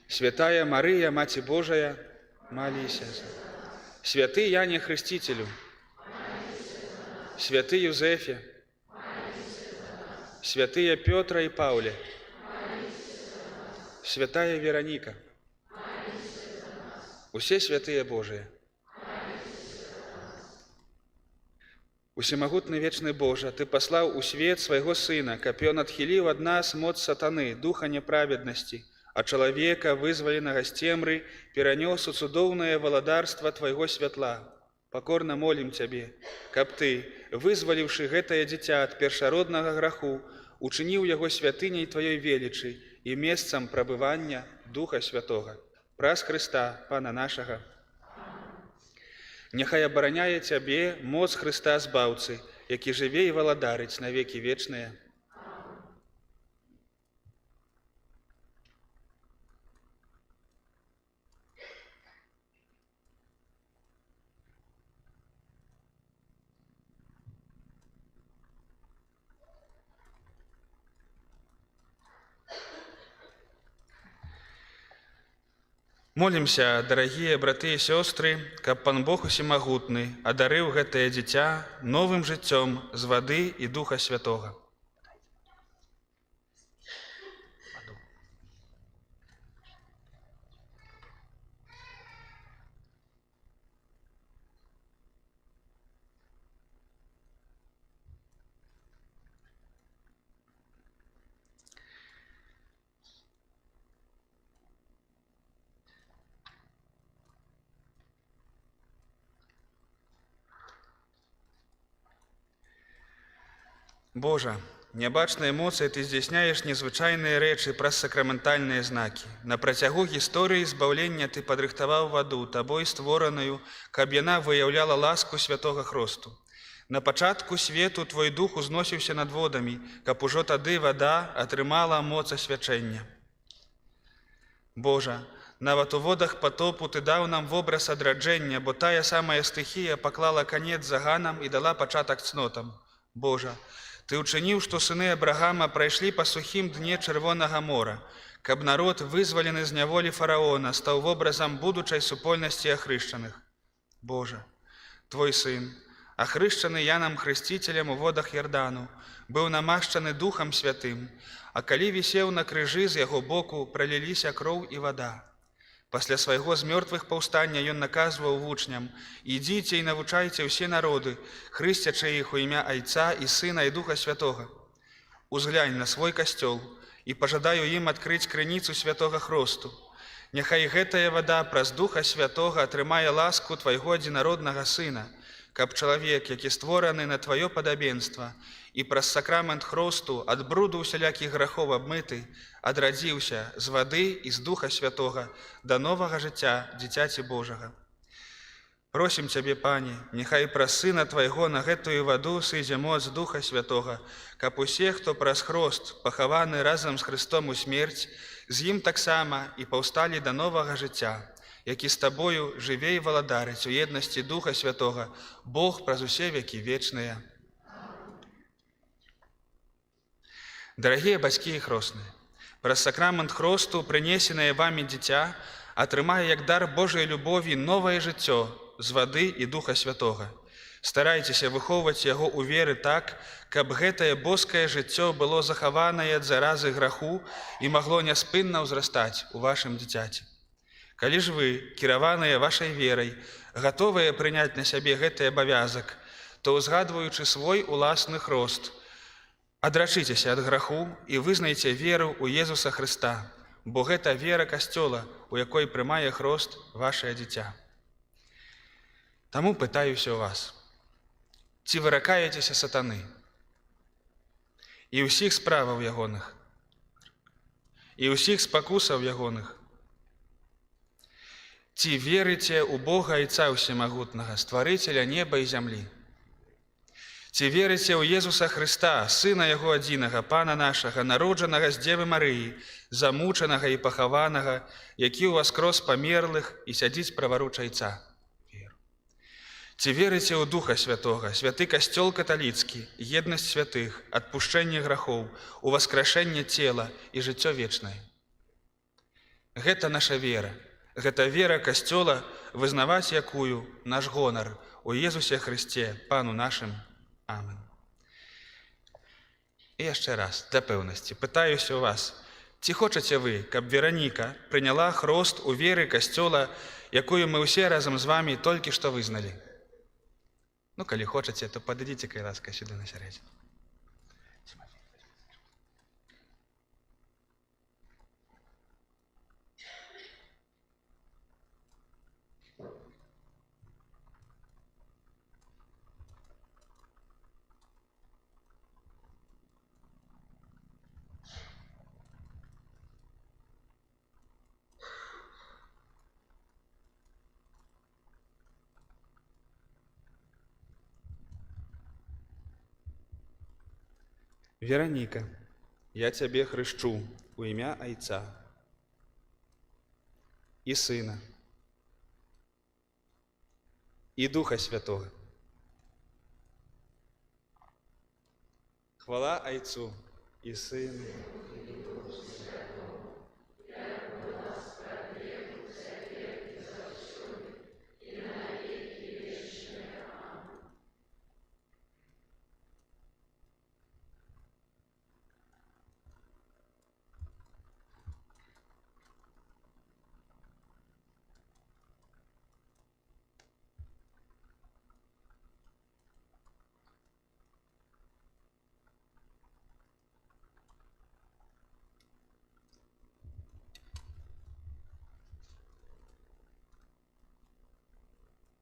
Святая Марыя, Маці Божая, маліся. Святы Яне Хрысціцелю, святы Юзефе, святыя Пётра і Паўле, святая Вераніка, усе святыя Божыя. Усемагутны вечны Божа, Ты паслаў у свет свайго Сына, каб Ён адхіліў ад нас моц сатаны, духа няправеднасці, а чалавека, вызваленага з цемры, перанёс у цудоўнае валадарства Твайго святла. Пакорна молім Цябе, каб Ты, вызваліўшы гэтае дзіця ад першароднага граху, учыніў яго святыняй Тваёй велічы і месцам прабывання Духа Святога. Праз Хрыста, Пана нашага. Няхай абараняе Цябе моц Хрыста Збаўцы, які жыве і валадарыць на векі вечныя. Молімся, дарагія браты і сёстры, каб Пан Бог усемагутны адарыў гэтае дзіця новым жыццём з вады і Духа Святога. Божа, нябачнай моцай Ты здзяйсняеш незвычайныя рэчы праз сакраментальныя знакі. На працягу гісторыі збаўлення Ты падрыхтаваў ваду, Табой створаную, каб яна выяўляла ласку святога хросту. На пачатку свету Твой дух узносіўся над водамі, каб ужо тады вада атрымала моц асвячэння. Божа, нават у водах патопу Ты даў нам вобраз адраджэння, бо тая самая стыхія паклала канец заганам і дала пачатак цнотам. Божа, Ты учыніў, што сыны Абрагама прайшлі па сухім дне Чырвонага мора, каб народ, вызвалены з няволі фараона, стаў вобразам будучай супольнасці ахрышчаных. Божа, Твой сын, ахрышчаны Янам Хрысціцелем у водах Ярдану, быў намашчаны Духам Святым, а калі вісеў на крыжы, з яго боку праліліся кроў і вада. Пасля свайго з мёртвых паўстання ён наказваў вучням: «Ідзіце і навучайце ўсе народы, хрысцячы іх у імя Айца і Сына і Духа Святога. Узглянь на свой касцёл і пажадаю ім адкрыць крыніцу святога хросту. Няхай гэтая вада праз Духа Святога атрымае ласку Твайго адзінароднага Сына, каб чалавек, які створаны на Тваё падабенства, і праз сакрамент хросту ад бруду усялякіх грахоў абмыты, адрадзіўся з вады і з Духа Святога да новага жыцця дзіцяці Божага. Просім Цябе, Пане, няхай праз Сына Твайго на гэтую ваду сыдзе моц Духа Святога, каб усе, хто праз хрост пахаваны разам з Христом у смерць, з ім таксама і паўсталі да новага жыцця, які з Табою жыве і валадарыць у еднасці Духа Святога, Бог праз усе векі вечныя. Дарагія бацькі і хросныя, праз сакрамент хросту прынесенае вамі дзіця атрымае як дар Божай любові новае жыццё з вады і Духа Святога. Старайцеся выхоўваць яго ў веры так, каб гэтае боскае жыццё было захаванае ад заразы граху і магло няспынна ўзрастаць у вашым дзіцяці. Калі ж вы, кіраваныя вашай верай, гатовыя прыняць на сябе гэты абавязак, то, узгадваючы свой уласны хрост, адрачыцеся ад граху і вызнайце веру ў Езуса Хрыста, бо гэта вера касцёла, у якой прымае хрост вашае дзіця. Таму пытаюся ў вас: ці выракаецеся сатаны і ўсіх справаў ягоных, і ўсіх спакусаў ягоных? Ці верыце ў Бога Айца Усемагутнага, стварыцеля неба і зямлі? Ці верыце ў Езуса Хрыста, Сына Яго адзінага, Пана нашага, народжанага з Дзевы Марыі, замучанага і пахаванага, які ўваскрос памерлых і сядзіць праваруч Айца? Ці верыце ў Духа Святога, святы касцёл каталіцкі, еднасць святых, адпушчэнне грахоў, уваскрашэнне цела і жыццё вечнае? Гэта наша вера. Гэта вера касцёла, вызнаваць якую наш гонар у Езусе Хрысце, Пану нашым. Амен. І яшчэ раз, для пэўнасці, пытаюся ў вас: ці хочаце вы, каб Вераніка прыняла хрост у веры касцёла, якую мы ўсе разам з вамі толькі што вызналі? Ну, калі хочаце, то падыдзіце, кай ласка, сюды на сярэдзіну. Вераніка, я Цябе хрышчу у імя Айца і Сына і Духа Святога. Хвала Айцу і Сыну.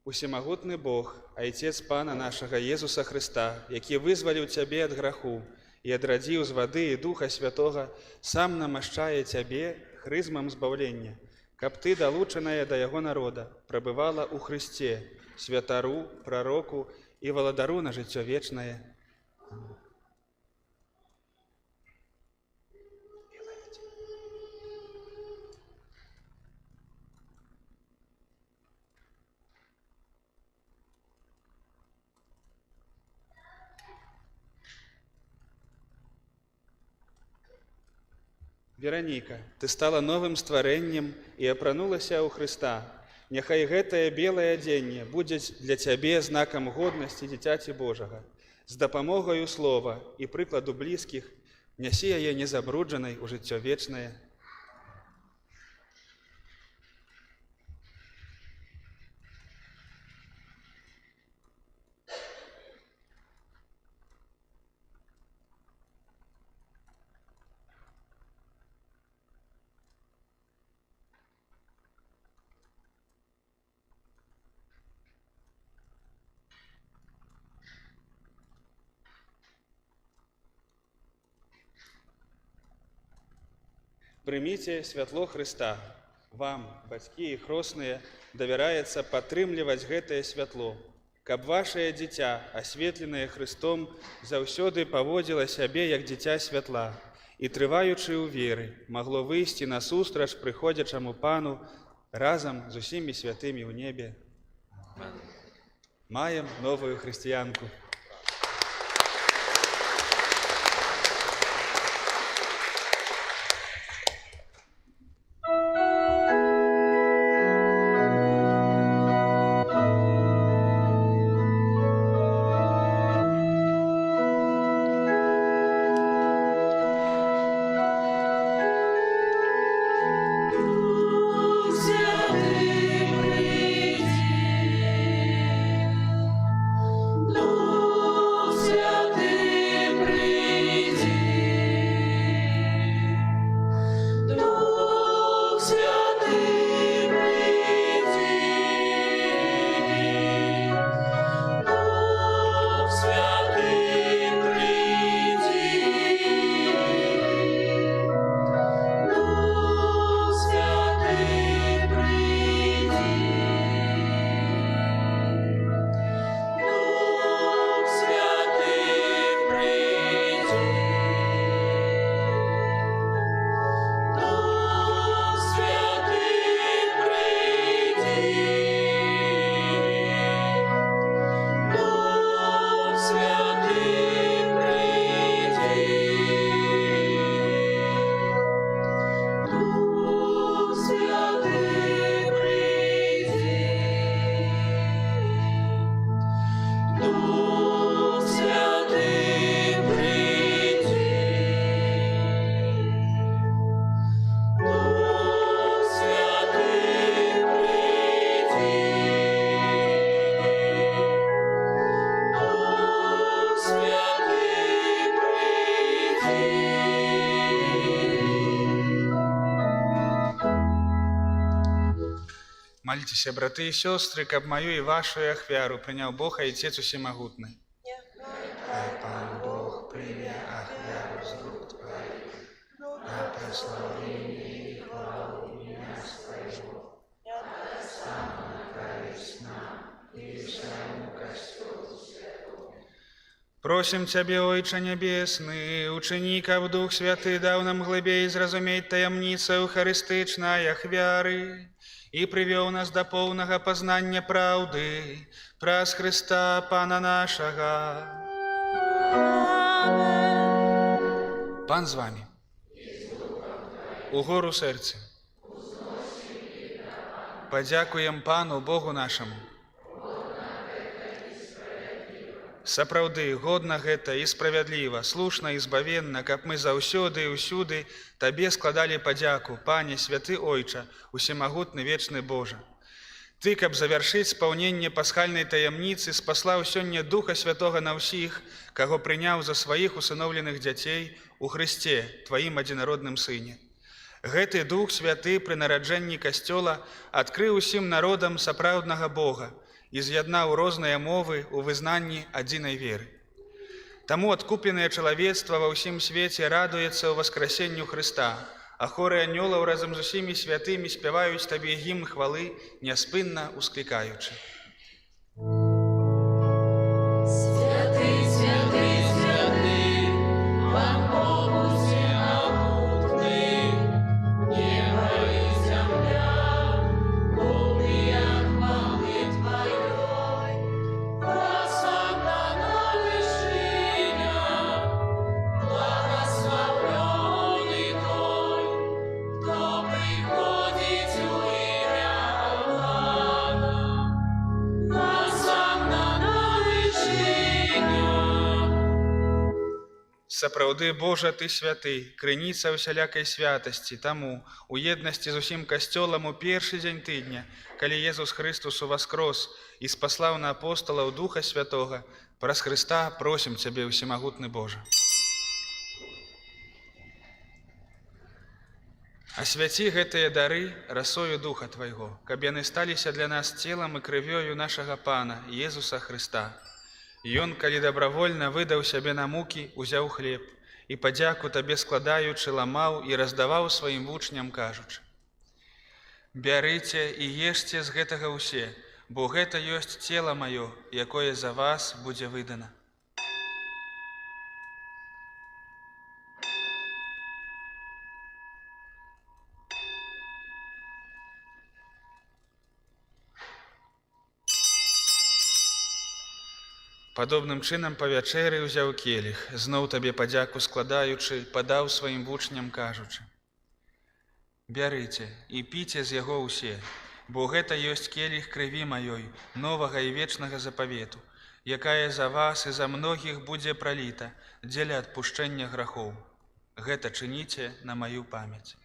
Усемагутны Бог, Айцец Пана нашага Езуса Хрыста, які вызваліў Цябе ад граху і адрадзіў з вады і Духа Святога, сам намашчае Цябе хрызмам збаўлення, каб Ты, далучаная да Яго народа, прабывала ў Хрысце, святару, прароку і валадару на жыццё вечнае. Вераніка, ты стала новым стварэннем і апранулася ў Хрыста. Няхай гэтае белае адзенне будзе для Цябе знакам годнасці дзіцяці Божага. З дапамогаю слова і прыкладу блізкіх нясі яе незабруджанай у жыццё вечнае. Прыміце святло Хрыста. Вам, бацькі і хросныя, давяраецца падтрымліваць гэтае святло, каб вашае дзіця, асветленае Хрыстом, заўсёды паводзіла сябе як дзіця святла і, трываючы ў веры, магло выйсці насустрач прыходзячаму Пану разам з усімі святымі ў небе. Маем новую хрысціянку. Дух Святый, приди. Дух Святый, приди. Дух Святый, приди. Дух Святый, приди. Дух Святый, приди. Дух Святый, приди. Дух Святый, приди. Дух Святый, приди. Дух Святый, приди. Дух Святый, приди. Дух Святый, приди. Дух Святый, приди. Мальцеся, браты і сёстры, каб маю і вашу ахвяру прыняў Бог Айцец усемагутны. Хай Пан Бог прыме ахвяру з рук твоих, на прославление и хвалу имя Своего, само на корысть нам и своему костелу святому. Просим Цябе, Ойче Небесны, учини, каб Дух Святы даў нам глыбей зразумець таямніцу харыстычнай ахвяры і прывёў нас да поўнага пазнання праўды праз Хрыста Пана нашага. Amen. Пан з вами. Угору сэрцы. Падзякуем Пану Богу нашаму. Сапраўды, годна гэта і справядліва, слушна і збавенна, каб мы заўсёды і ўсюды Табе складалі падзяку, Пане, святы Ойча, усемагутны вечны Божа. Ты, каб завяршыць спаўненне пасхальнай таямніцы, спаслаў сёння Духа Святога на ўсіх, каго прыняў за сваіх усыноўленых дзяцей у Хрысце, Тваім адзінародным Сыне. Гэты Дух Святы пры нараджэнні Касцёла адкрыў усім народам сапраўднага Бога і з'яднаў розныя мовы ў вызнанні адзінай веры. Таму адкупленае чалавецтва ва ўсім свеце радуецца ў васкрасенню Хрыста, а хоры анёлаў разам з усімі святымі спяваюць Табе гімн хвалы, няспынна усклікаючы. Святый, святый, святый, Пан Бог всемогутный, небо и земля, полные хвалы Твоей. Хосанна на вершинах, благословенный Той, кто приходит у имя Бога. Хосанна на вершинах. Сапраўды, Божа, Ты святы, крыніца ўсялякай святасці, таму у еднасці з усім Касцёлам у першы дзень тыдня, калі Езус Хрыстус уваскрос і спаслаў на апосталаў Духа Святога, праз Хрыста просім Цябе, усемагутны Божа. Асвяці гэтыя дары расою Духа Твайго, каб яны сталіся для нас целам і крывёю нашага Пана, Езуса Хрыста. Ён, калі дабравольна выдаў сябе на мукі, узяў хлеб і падзяку табе складаючы ламаў і раздаваў сваім вучням, кажучы: «Бярыце і ешце з гэтага ўсе, бо гэта ёсць цела маё, якое за вас будзе выдана». Падобным чынам па вячэры ўзяў келіх, зноў табе падзяку складаючы, падаў сваім вучням, кажучы: «Бярыце і піце з яго ўсе, бо гэта ёсць келіх крыві маёй, новага і вечнага запавету, якая за вас і за многіх будзе праліта дзеля адпушчэння грахоў. Гэта чыніце на маю памяць».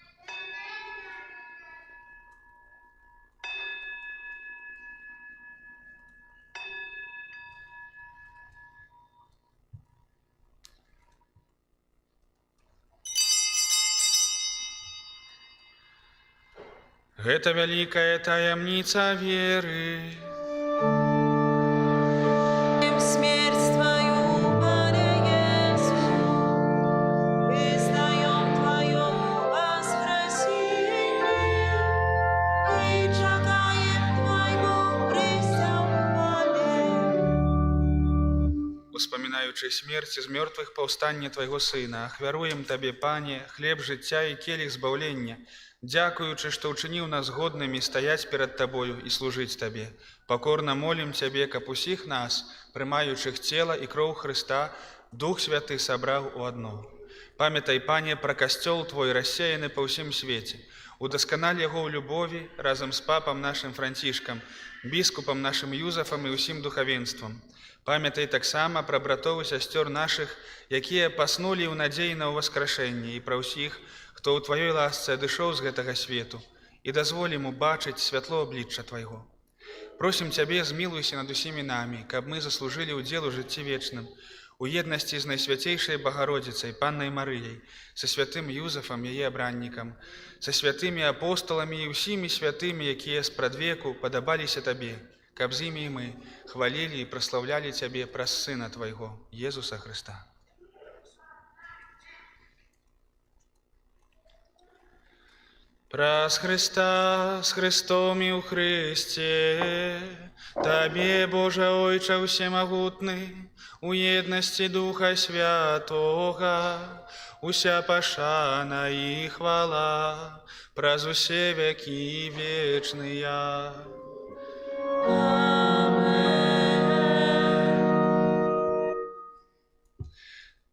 Гэта вялікая таямніца веры. Смерть Твою, Пане Иисус, признаем Твое воскресение и чекаем Твоего преступления. Успамінаючы смерць з мёртвых паўстанне Твайго Сына, ахвяруем Табе, Пане, хлеб жыцця і келіх збаўлення, дзякуючы, што ўчыніў нас годнымі стаяць перад Табою і служыць Табе. Пакорна молім Цябе, каб усіх нас, прымаючых цела і кроў Хрыста, Дух Святы сабраў у адно. Памятай, Пане, пра касцёл Твой, рассеяны па ўсім свеце. Удасканаль яго ў любові разам з папам нашым Францішкам, біскупам нашым Юзафам і ўсім духавенствам. Памятай таксама пра братоў і сясцёр нашых, якія паснулі ў надзеі на ўваскрашэнне, і пра ўсіх, хто ў Тваёй ласцы адышоў з гэтага свету, і дазволім убачыць святло аблічча Твайго. Просім Цябе, змілуйся над усімі намі, каб мы заслужылі ўдзел у жыцці вечным, у еднасці з Найсвяцейшай Багародзіцай, Паннай Марыяй, са святым Юзафам, яе абраннікам, са святымі апостоламі і ўсімі святымі, якія спрадвеку падабаліся Табе, каб з імі і мы хвалілі і праслаўлялі Цябе праз Сына Твайго, Езуса Хрыста. Праз Хрыста, з Христом і ў Хрысце, Табе, Божа Ойча ўсемагутны, у еднасці Духа Святога, уся пашана і хвала, праз усе векі вечныя.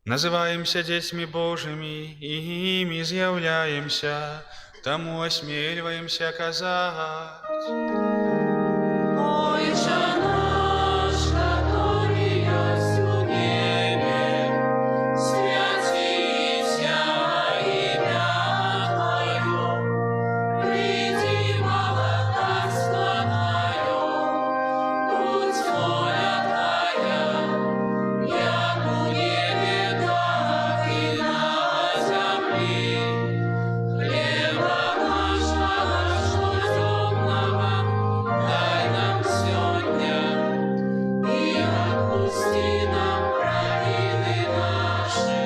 Называемся дзецьмі Божымі і імі з'яўляемся, таму асмельваемся казаць: Отче наш, который есть в небе, святится имя Твое, приди благодатство Твое, будь воля Твоя, як у небе, так и на земле. Хлеба нашего ежедневного дай нам сегодня, и отпусти нам провины наши,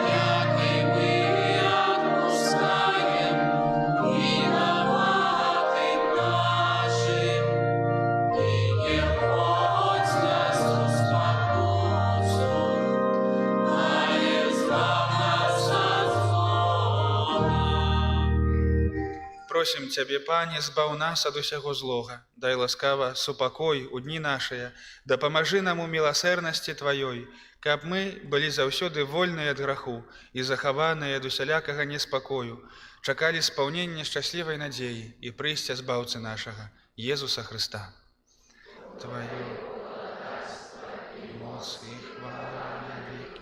як и мы отпускаем виноватым нашим, и не вводь нас в спокусу, а избавь нас от злого. Просім Цябе, Пане, збаў нас ад усяго злога, дай ласкава супакой у дні нашыя, дапамажы нам у міласэрнасці Тваёй, каб мы былі заўсёды вольныя ад граху і захаваныя ад усялякага неспакою, чакалі спаўнення шчаслівай надзеі і прыйсця збаўцы нашага, Езуса Хрыста. Тваю моц і хвала навекі.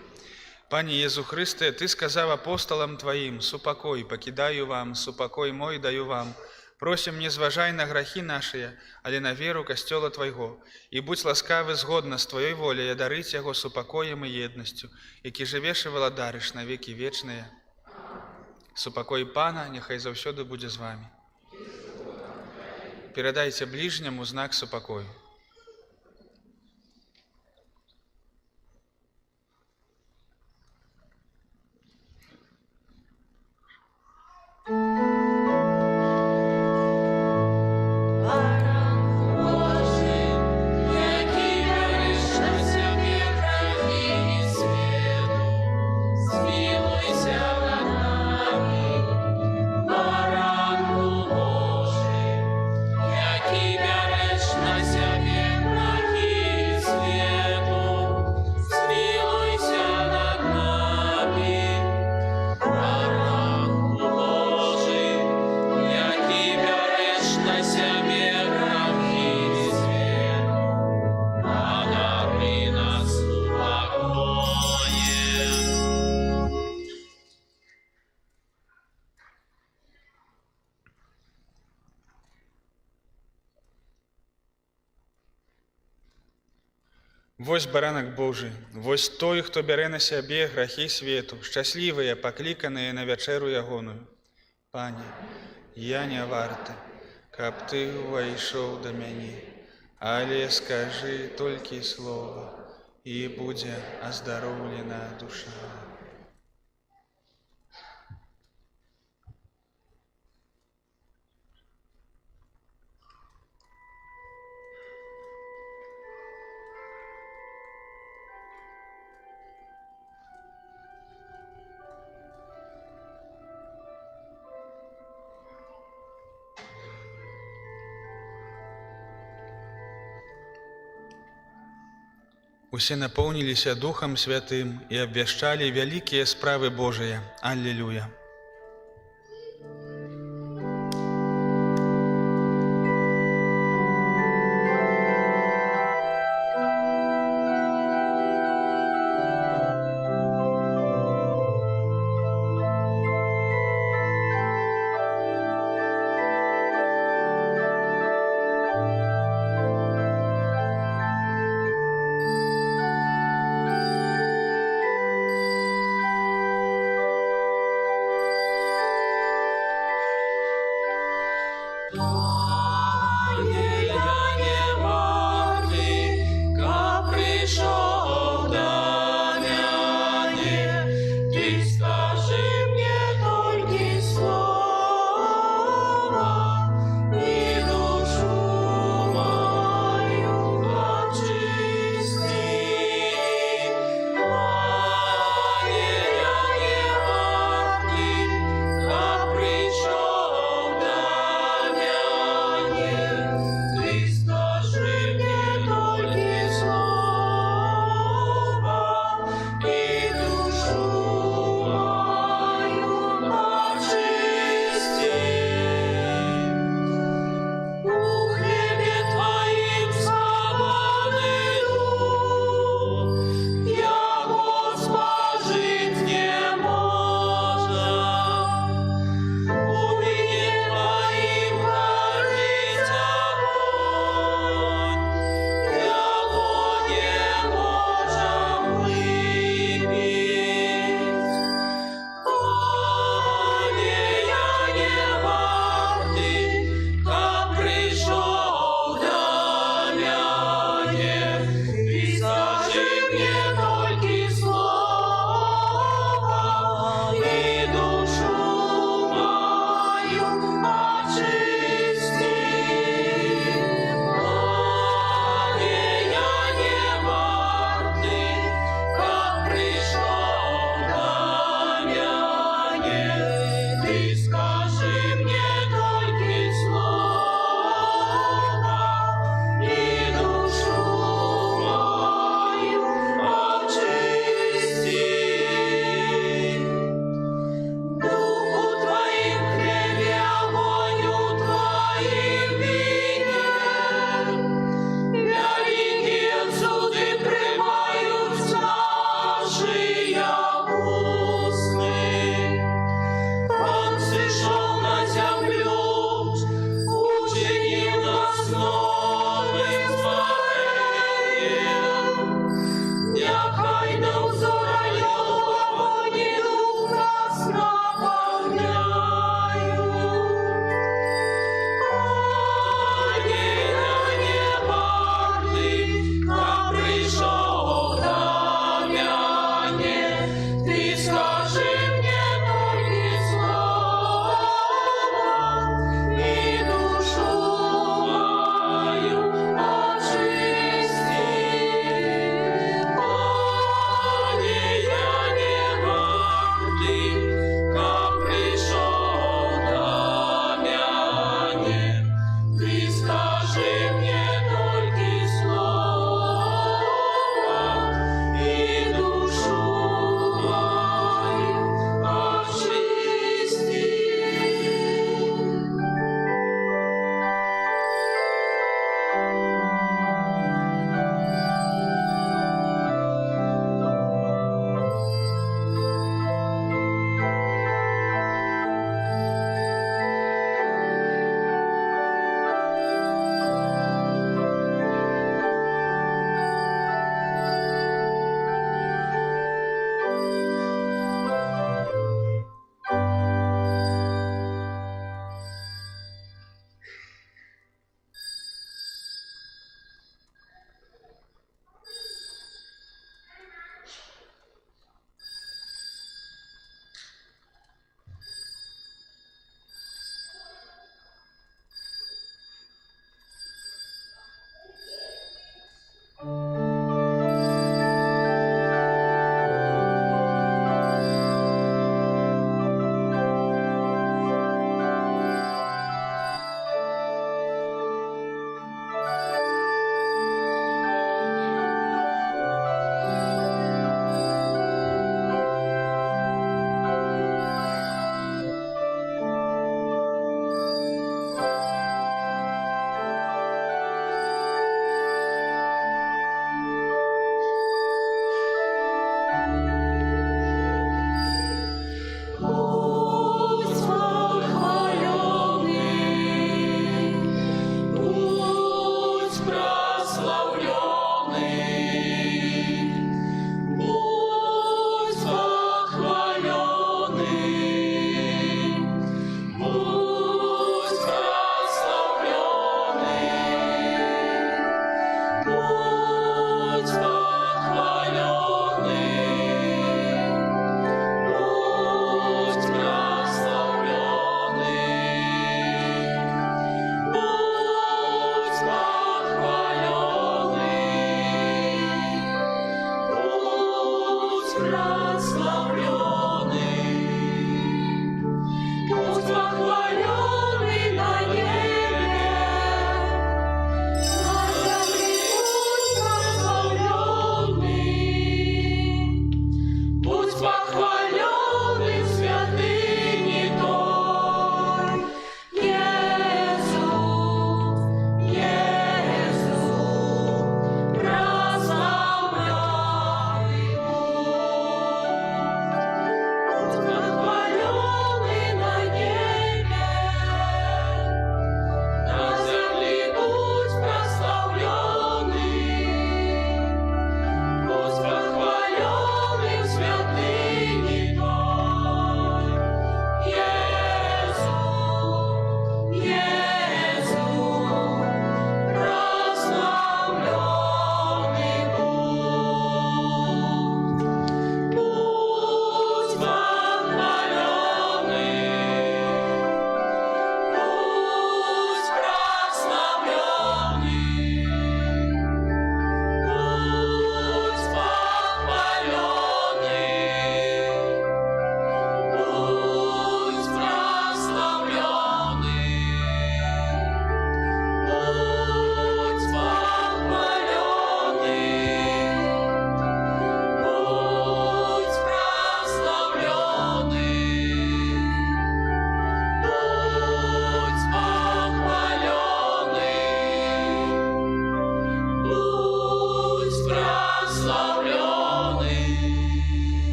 Пане Езу Хрысте, Ты сказаў апостолам Тваім: «Супакой пакідаю вам, супакой мой даю вам». Просім, не зважай на грахі нашыя, але на веру касцёла Твайго, і будзь ласкавы згодна з Тваёй воляй адарыць яго супакоем і еднасцю, які жывеш і валадарыш на векі вечныя. Супакой Пана няхай заўсёды будзе з вамі. Перадайце бліжняму знак супакою. Вось баранак Божы, вось той, хто бярэ на сябе грахі свету, шчаслівыя, пакліканыя на вячэру ягоную. Пане, я не варты, каб ты ўвайшоў да мяне, але скажы толькі слова, і будзе аздароўлена душа. Усе напоўніліся Духам Святым і абвяшчалі вялікія справы Божыя. Аллилуйя.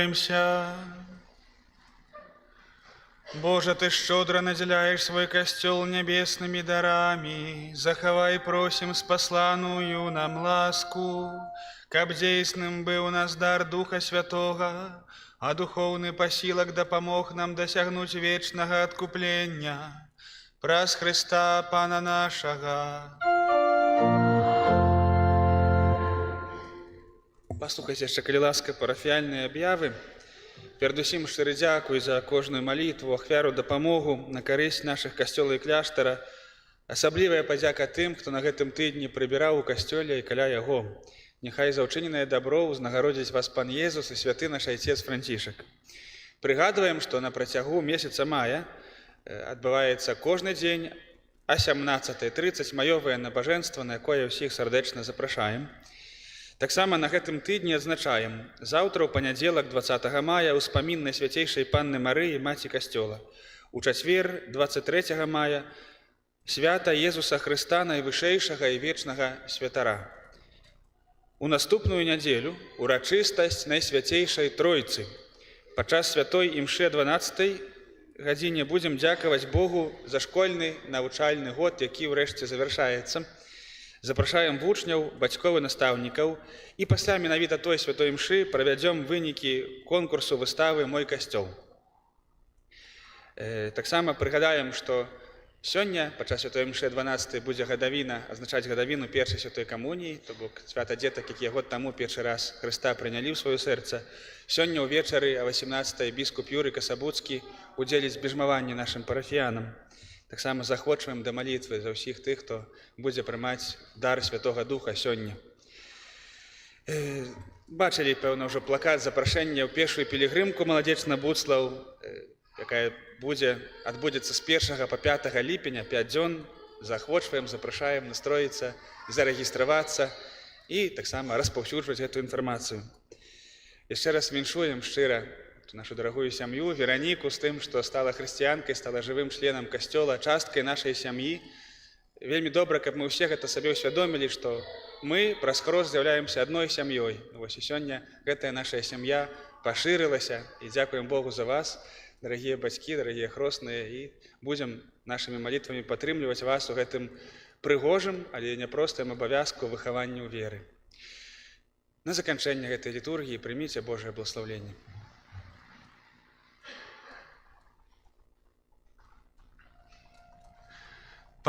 Помолимся. Боже, Ты щедро наделяешь свой костел небесными дарами, заховай, просим, спасланую нам ласку, каб дейсным был у нас дар Духа Святого, а духовный посилок допомог нам досягнуть вечного откупления. Праз Христа Пана нашего. Паслухайце яшчэ, калі ласка, парафіяльныя аб'явы. Перадусім шчыры дзякуй за кожную малітву, ахвяру, дапамогу на карысць нашых касцёла і кляштара. Асаблівая падзяка тым, хто на гэтым тыдні прыбіраў у касцёле і каля яго. Няхай за ўчыненае дабро ўзнагародзіць вас Пан Езус і святы наш Айцец Францішак. Прыгадваем, што на працягу месяца мая адбываецца кожны дзень а 17:30 маёвае набажэнства, на якое ўсіх сардэчна запрашаем. Таксама на гэтым тыдні адзначаем заўтра ў панядзелак 20 мая ўспамін Найсвяцейшай Панны Марыі, маці касцёла. У чацвер 23 мая свята Езуса Хрыста, найвышэйшага і вечнага святара. У наступную нядзелю урачыстасць Найсвяцейшай Тройцы. Падчас святой імшы 12 гадзіне будзем дзякаваць Богу за школьны навучальны год, які ўрэшце завяршаецца. Запрашаем вучняў, бацькоў і настаўнікаў і пасля менавіта той святой імшы правядзём вынікі конкурсу выставы «Мой касцёл». Таксама прыгадаем, што сёння падчас святой імшы 12 будзе гадавіна, азначаць гадавіну першай святой камуніі, то бок свята дзетак, якія год таму першы раз Хрыста прынялі ў сваё сэрца. Сёння ўвечары а 18 біскуп Юрый Касабуцкі удзеліць бежмаванне нашым парафіянам. Таксама захвочваем да малітвы за ўсіх тых, хто будзе прымаць дар Святога Духа сёння. Бачылі, пэўна, ўжо плакат запрашэння ў першую пілігрымку маладзечна-буцлаў, якая адбудзецца з 1 па 5 ліпеня, 5 дзён. Захвочваем, запрашаем настроіцца, зарэгістравацца і таксама распаўсюджваць гэту інфармацыю. Яшчэ раз віншуем шчыра нашу дарагую сям'ю, Вераніку, з тым, што стала хрысціянкай, стала жывым членам касцёла, часткай нашай сям'і. Вельмі добра, каб мы ўсе гэта сабе ўсвядомілі, што мы праз хрост з'яўляемся адной сям'ёй. Вось і сёння гэтая наша сям'я пашырылася, і дзякуем Богу за вас, дарагія бацькі, дарагія хросныя, і будзем нашымі малітвамі падтрымліваць вас у гэтым прыгожым, але няпростым абавязку выхаванню веры. На заканчэнне гэтай літургіі прыміце Божае благословенне.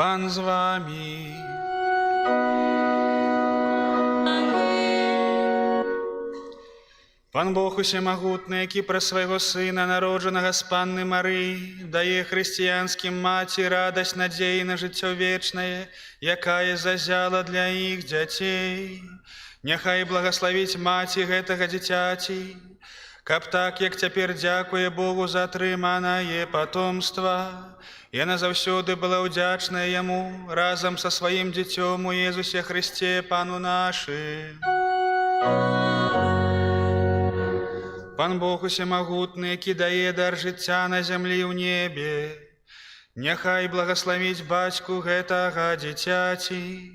Пан з вами. Пан Бог усемагутны, які праз свайго Сына, народжанага з Панны Марыі, дае хрысціянскім маці радасць надзеі на жыццё вечнае, якая зазяла для іх дзяцей. Няхай благаславіць маці гэтага дзіцяці, каб так, як цяпер дзякуе Богу за атрыманае патомства, яна заўсёды была ўдзячная Яму разам са сваім дзіцём у Езусе Хрысце, Пану нашым. Пан Бог усемагутны, які дае дар жыцця на зямлі ў небе, няхай благаславіць бацьку гэтага дзіцяці,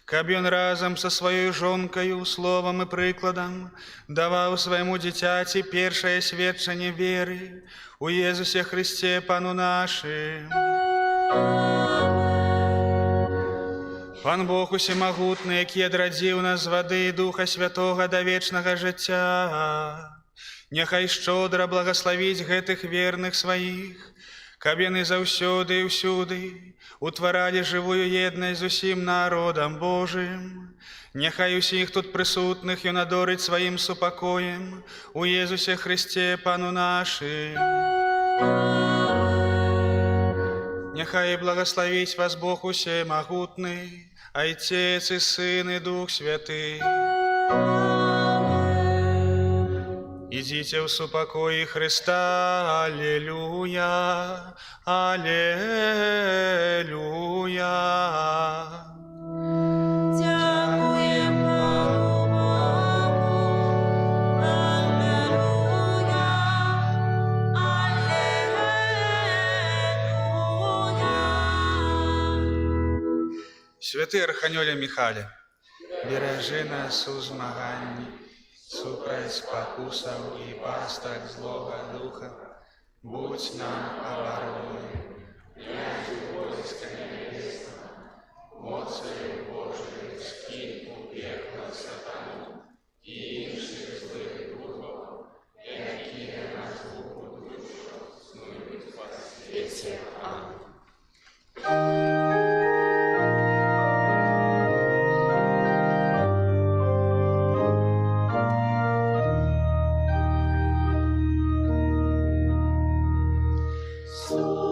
каб ён разам са сваёй жонкаю, словам і прыкладам даваў свайму дзіцяці першае сведчанне веры у Езусе Хрысце, Пану нашым. Пан Бог усемагутны, які адрадзіў нас з вады і Духа Святога да вечнага жыцця, няхай шчодра благаславіць гэтых верных сваіх, каб яны заўсёды і ўсюды утваралі жывую еднасць з усім народам Божым. Няхай усіх тут прысутных ён адорыць сваім супакоем у Езусе Хрысце, Пану нашым. Няхай благаславіць вас Бог усемагутны, Айцец і Сын і Дух Святы. Ідзіце ў супакоі Хрыста, алелюя, алелюя. Дякуем Богу, алелюя, алелюя. Святы Арханёле Міхале, беражы нас у змаганні, супроть спокусам и пасток злого духа, будь нам обороной. Князю войска небесного, моцарю Божию, скинь у пекла сатану и інших злих духов, які на звуку душу снують по світі. Амінь. Слава